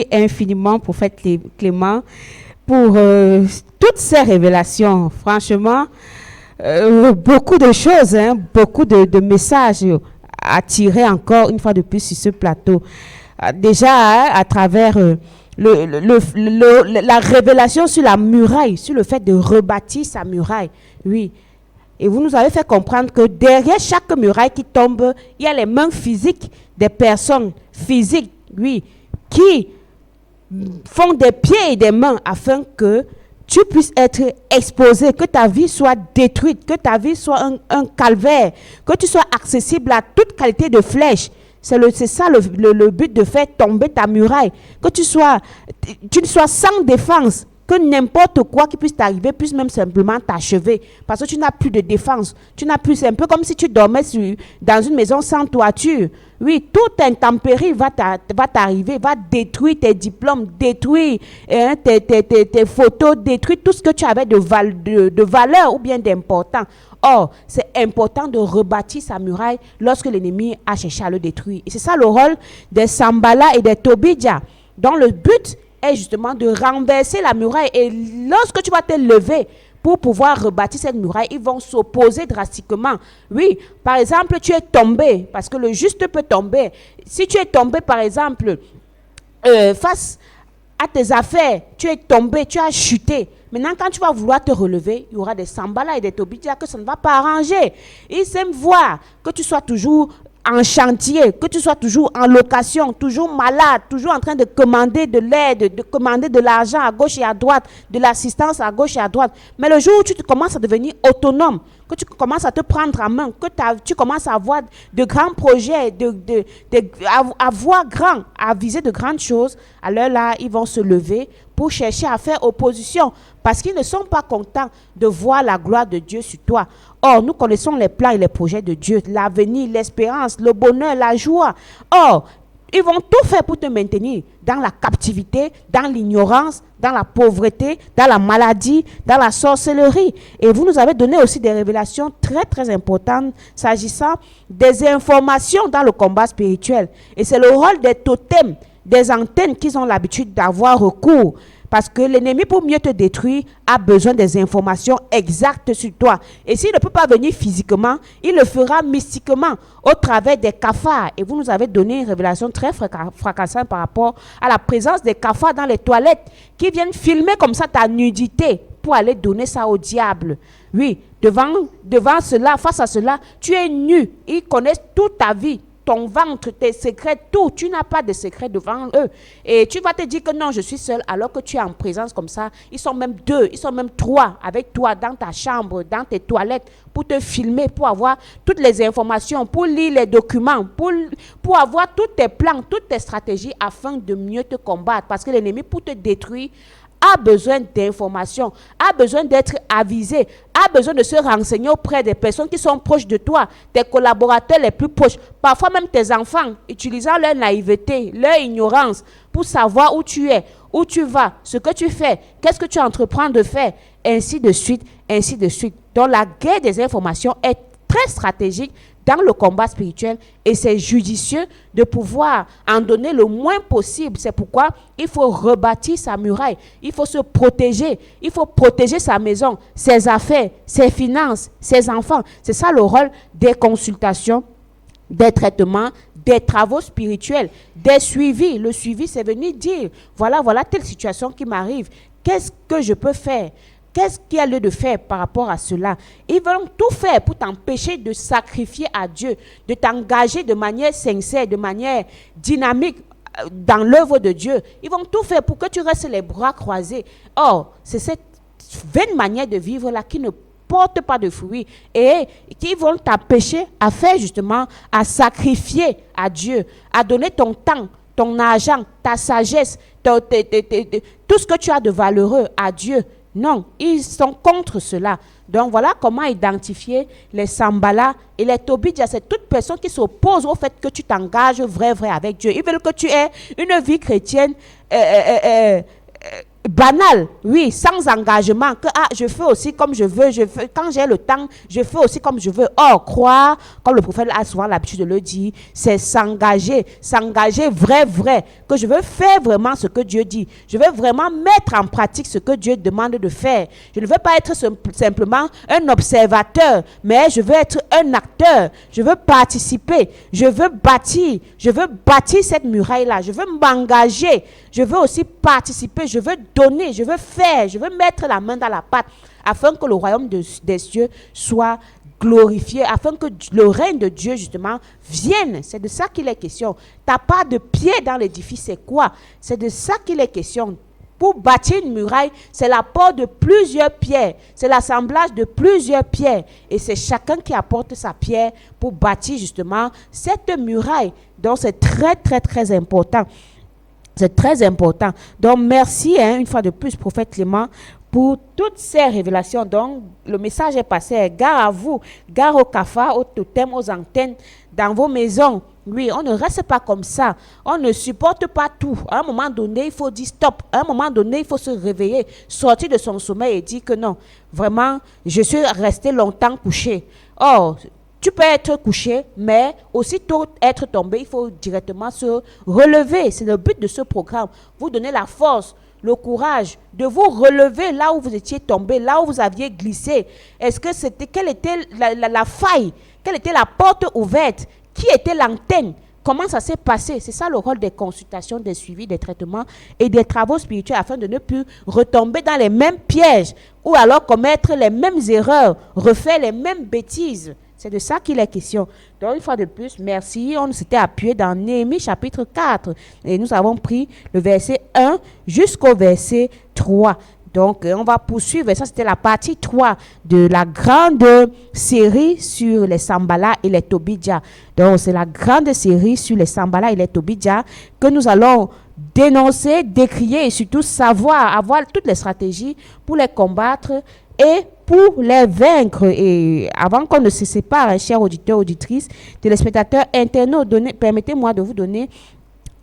infiniment, prophète Clément, pour toutes ces révélations. Franchement, beaucoup de choses, beaucoup de messages à tirer encore une fois de plus sur ce plateau. Déjà, à travers la révélation sur la muraille, sur le fait de rebâtir sa muraille. Oui. Et vous nous avez fait comprendre que derrière chaque muraille qui tombe, il y a les mains physiques des personnes physiques, oui, qui font des pieds et des mains afin que tu puisses être exposé, que ta vie soit détruite, que ta vie soit un calvaire, que tu sois accessible à toute qualité de flèche. C'est ça le but de faire tomber ta muraille, que tu ne sois sans défense, que n'importe quoi qui puisse t'arriver puisse même simplement t'achever, parce que tu n'as plus de défense, c'est un peu comme si tu dormais dans une maison sans toiture. Oui, toute intempérie va t'arriver, va détruire tes diplômes, détruire tes photos, détruire tout ce que tu avais de valeur ou bien d'important. Or, c'est important de rebâtir sa muraille lorsque l'ennemi a cherché à le détruire. Et c'est ça le rôle des Sanballat et des Tobidja, dont le but est justement de renverser la muraille. Et lorsque tu vas te lever pour pouvoir rebâtir cette muraille, ils vont s'opposer drastiquement. Oui, par exemple, tu es tombé, parce que le juste peut tomber. Si tu es tombé, par exemple, face à tes affaires, tu es tombé, tu as chuté. Maintenant, quand tu vas vouloir te relever, il y aura des Sanballat et des Tobidja que ça ne va pas arranger. Ils aiment voir que tu sois toujours en chantier, que tu sois toujours en location, toujours malade, toujours en train de commander de l'aide, de commander de l'argent à gauche et à droite, de l'assistance à gauche et à droite. Mais le jour où tu commences à devenir autonome, que tu commences à te prendre en main, que tu commences à avoir de grands projets, à voir grand, à viser de grandes choses, alors là, ils vont se lever pour chercher à faire opposition, parce qu'ils ne sont pas contents de voir la gloire de Dieu sur toi. Or, nous connaissons les plans et les projets de Dieu, l'avenir, l'espérance, le bonheur, la joie. Or, ils vont tout faire pour te maintenir dans la captivité, dans l'ignorance, dans la pauvreté, dans la maladie, dans la sorcellerie. Et vous nous avez donné aussi des révélations très très importantes s'agissant des informations dans le combat spirituel. Et c'est le rôle des totems, des antennes qu'ils ont l'habitude d'avoir recours. Parce que l'ennemi, pour mieux te détruire, a besoin des informations exactes sur toi. Et s'il ne peut pas venir physiquement, il le fera mystiquement au travers des cafards. Et vous nous avez donné une révélation très fracassante par rapport à la présence des cafards dans les toilettes qui viennent filmer comme ça ta nudité pour aller donner ça au diable. Oui, devant cela, face à cela, tu es nu. Ils connaissent toute ta vie. Ton ventre, tes secrets, tout. Tu n'as pas de secrets devant eux. Et tu vas te dire que non, je suis seul, alors que tu es en présence comme ça. Ils sont même 2, ils sont même 3 avec toi dans ta chambre, dans tes toilettes, pour te filmer, pour avoir toutes les informations, pour lire les documents, pour avoir tous tes plans, toutes tes stratégies afin de mieux te combattre. Parce que l'ennemi, pour te détruire, a besoin d'informations, a besoin d'être avisé, a besoin de se renseigner auprès des personnes qui sont proches de toi, tes collaborateurs les plus proches, parfois même tes enfants, utilisant leur naïveté, leur ignorance pour savoir où tu es, où tu vas, ce que tu fais, qu'est-ce que tu entreprends de faire, ainsi de suite, ainsi de suite. Donc la guerre des informations est très stratégique dans le combat spirituel et c'est judicieux de pouvoir en donner le moins possible. C'est pourquoi il faut rebâtir sa muraille, il faut se protéger, il faut protéger sa maison, ses affaires, ses finances, ses enfants. C'est ça le rôle des consultations, des traitements, des travaux spirituels, des suivis. Le suivi, c'est venir dire, voilà telle situation qui m'arrive, qu'est-ce que je peux faire? Qu'est-ce qu'il y a lieu de faire par rapport à cela? Ils vont tout faire pour t'empêcher de sacrifier à Dieu, de t'engager de manière sincère, de manière dynamique dans l'œuvre de Dieu. Ils vont tout faire pour que tu restes les bras croisés. Or, c'est cette vaine manière de vivre-là qui ne porte pas de fruits et qui vont t'empêcher à faire justement, à sacrifier à Dieu, à donner ton temps, ton argent, ta sagesse, tout ce que tu as de valeureux à Dieu. Non, ils sont contre cela. Donc voilà comment identifier les Sanballat et les Tobidja. C'est toute personne qui s'oppose au fait que tu t'engages vrai avec Dieu. Ils veulent que tu aies une vie chrétienne banal, oui, sans engagement, que je fais aussi comme je veux, quand j'ai le temps, je fais aussi comme je veux. Or, croire, comme le prophète a souvent l'habitude de le dire, c'est s'engager vrai, que je veux faire vraiment ce que Dieu dit. Je veux vraiment mettre en pratique ce que Dieu demande de faire. Je ne veux pas être simplement un observateur, mais je veux être un acteur. Je veux participer, je veux bâtir cette muraille-là, je veux m'engager, je veux aussi participer, je veux donner, je veux faire, je veux mettre la main dans la pâte afin que le royaume des cieux soit glorifié, afin que le règne de Dieu justement vienne. C'est de ça qu'il est question. Ta part de pied dans l'édifice, c'est quoi? C'est de ça qu'il est question. Pour bâtir une muraille, c'est l'apport de plusieurs pierres. C'est l'assemblage de plusieurs pierres. Et c'est chacun qui apporte sa pierre pour bâtir justement cette muraille. Donc c'est très, très, très important. C'est très important. Donc, merci une fois de plus, prophète Clément, pour toutes ces révélations. Donc, le message est passé. Gare à vous, gare aux cafards, aux totems, aux antennes, dans vos maisons. Oui, on ne reste pas comme ça. On ne supporte pas tout. À un moment donné, il faut dire stop. À un moment donné, il faut se réveiller, sortir de son sommeil et dire que non, vraiment, je suis resté longtemps couché. Or, tu peux être couché, mais aussitôt être tombé, il faut directement se relever. C'est le but de ce programme. Vous donner la force, le courage de vous relever là où vous étiez tombé, là où vous aviez glissé. Quelle était la faille? Quelle était la porte ouverte? Qui était l'antenne? Comment ça s'est passé? C'est ça le rôle des consultations, des suivis, des traitements et des travaux spirituels afin de ne plus retomber dans les mêmes pièges ou alors commettre les mêmes erreurs, refaire les mêmes bêtises. C'est de ça qu'il est question. Donc, une fois de plus, merci. On s'était appuyé dans Néhémie chapitre 4. Et nous avons pris le verset 1 jusqu'au verset 3. Donc, on va poursuivre. Ça, c'était la partie 3 de la grande série sur les Sambala et les Tobidja. Donc, c'est la grande série sur les Sambala et les Tobidja que nous allons dénoncer, décrier et surtout avoir toutes les stratégies pour les combattre et pour les vaincre. Et avant qu'on ne se sépare, chers auditeurs, auditrices, téléspectateurs, internautes, permettez-moi de vous donner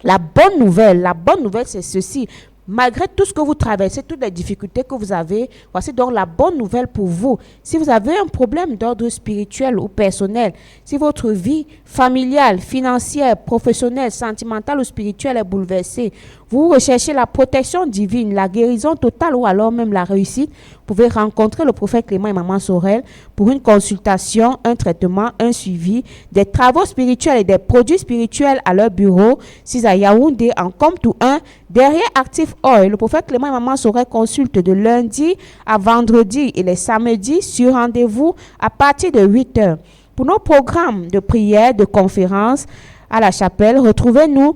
la bonne nouvelle. La bonne nouvelle, c'est ceci. Malgré tout ce que vous traversez, toutes les difficultés que vous avez, voici donc la bonne nouvelle pour vous. Si vous avez un problème d'ordre spirituel ou personnel, si votre vie familiale, financière, professionnelle, sentimentale ou spirituelle est bouleversée, vous recherchez la protection divine, la guérison totale ou alors même la réussite, vous pouvez rencontrer le prophète Clément et Maman Sorel pour une consultation, un traitement, un suivi, des travaux spirituels et des produits spirituels à leur bureau, 6 à Yaoundé, en Comtou 1, derrière Active Oil. Le prophète Clément et Maman Sorel consulte de lundi à vendredi et les samedis sur rendez-vous à partir de 8 heures. Pour nos programmes de prière, de conférences à la chapelle, retrouvez-nous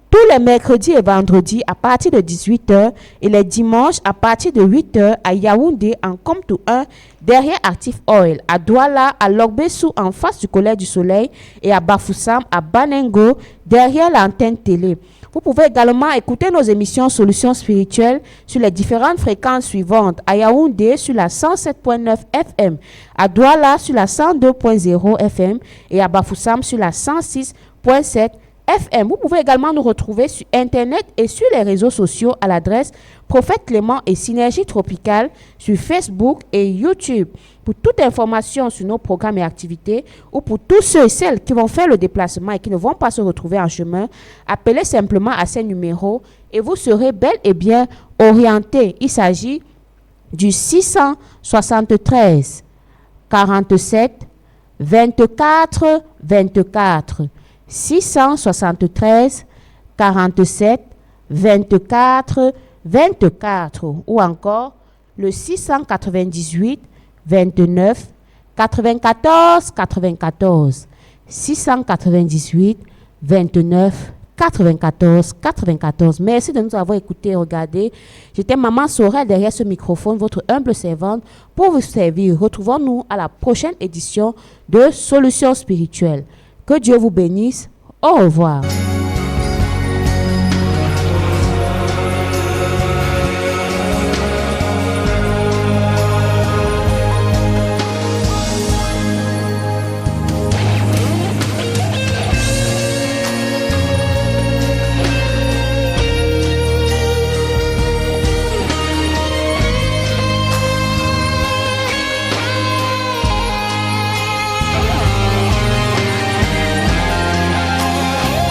tous les mercredis et vendredis à partir de 18h et les dimanches à partir de 8h à Yaoundé en Comtou 1 derrière Active Oil, à Douala, à Logbessou en face du Collège du Soleil et à Bafoussam, à Banengo derrière l'antenne télé. Vous pouvez également écouter nos émissions Solutions spirituelles sur les différentes fréquences suivantes. À Yaoundé sur la 107.9 FM, à Douala sur la 102.0 FM et à Bafoussam sur la 106.7 FM. Vous pouvez également nous retrouver sur Internet et sur les réseaux sociaux à l'adresse Prophète Clément et Synergie Tropicale sur Facebook et YouTube. Pour toute information sur nos programmes et activités ou pour tous ceux et celles qui vont faire le déplacement et qui ne vont pas se retrouver en chemin, appelez simplement à ces numéros et vous serez bel et bien orientés. Il s'agit du 673 47 24 24. 673 47 24 24 ou encore le 698 29 94 94 698 29 94 94. Merci de nous avoir écoutés et regardés. J'étais Maman Sorel derrière ce microphone, votre humble servante pour vous servir. Retrouvons-nous à la prochaine édition de Solutions spirituelles. Que Dieu vous bénisse. Au revoir.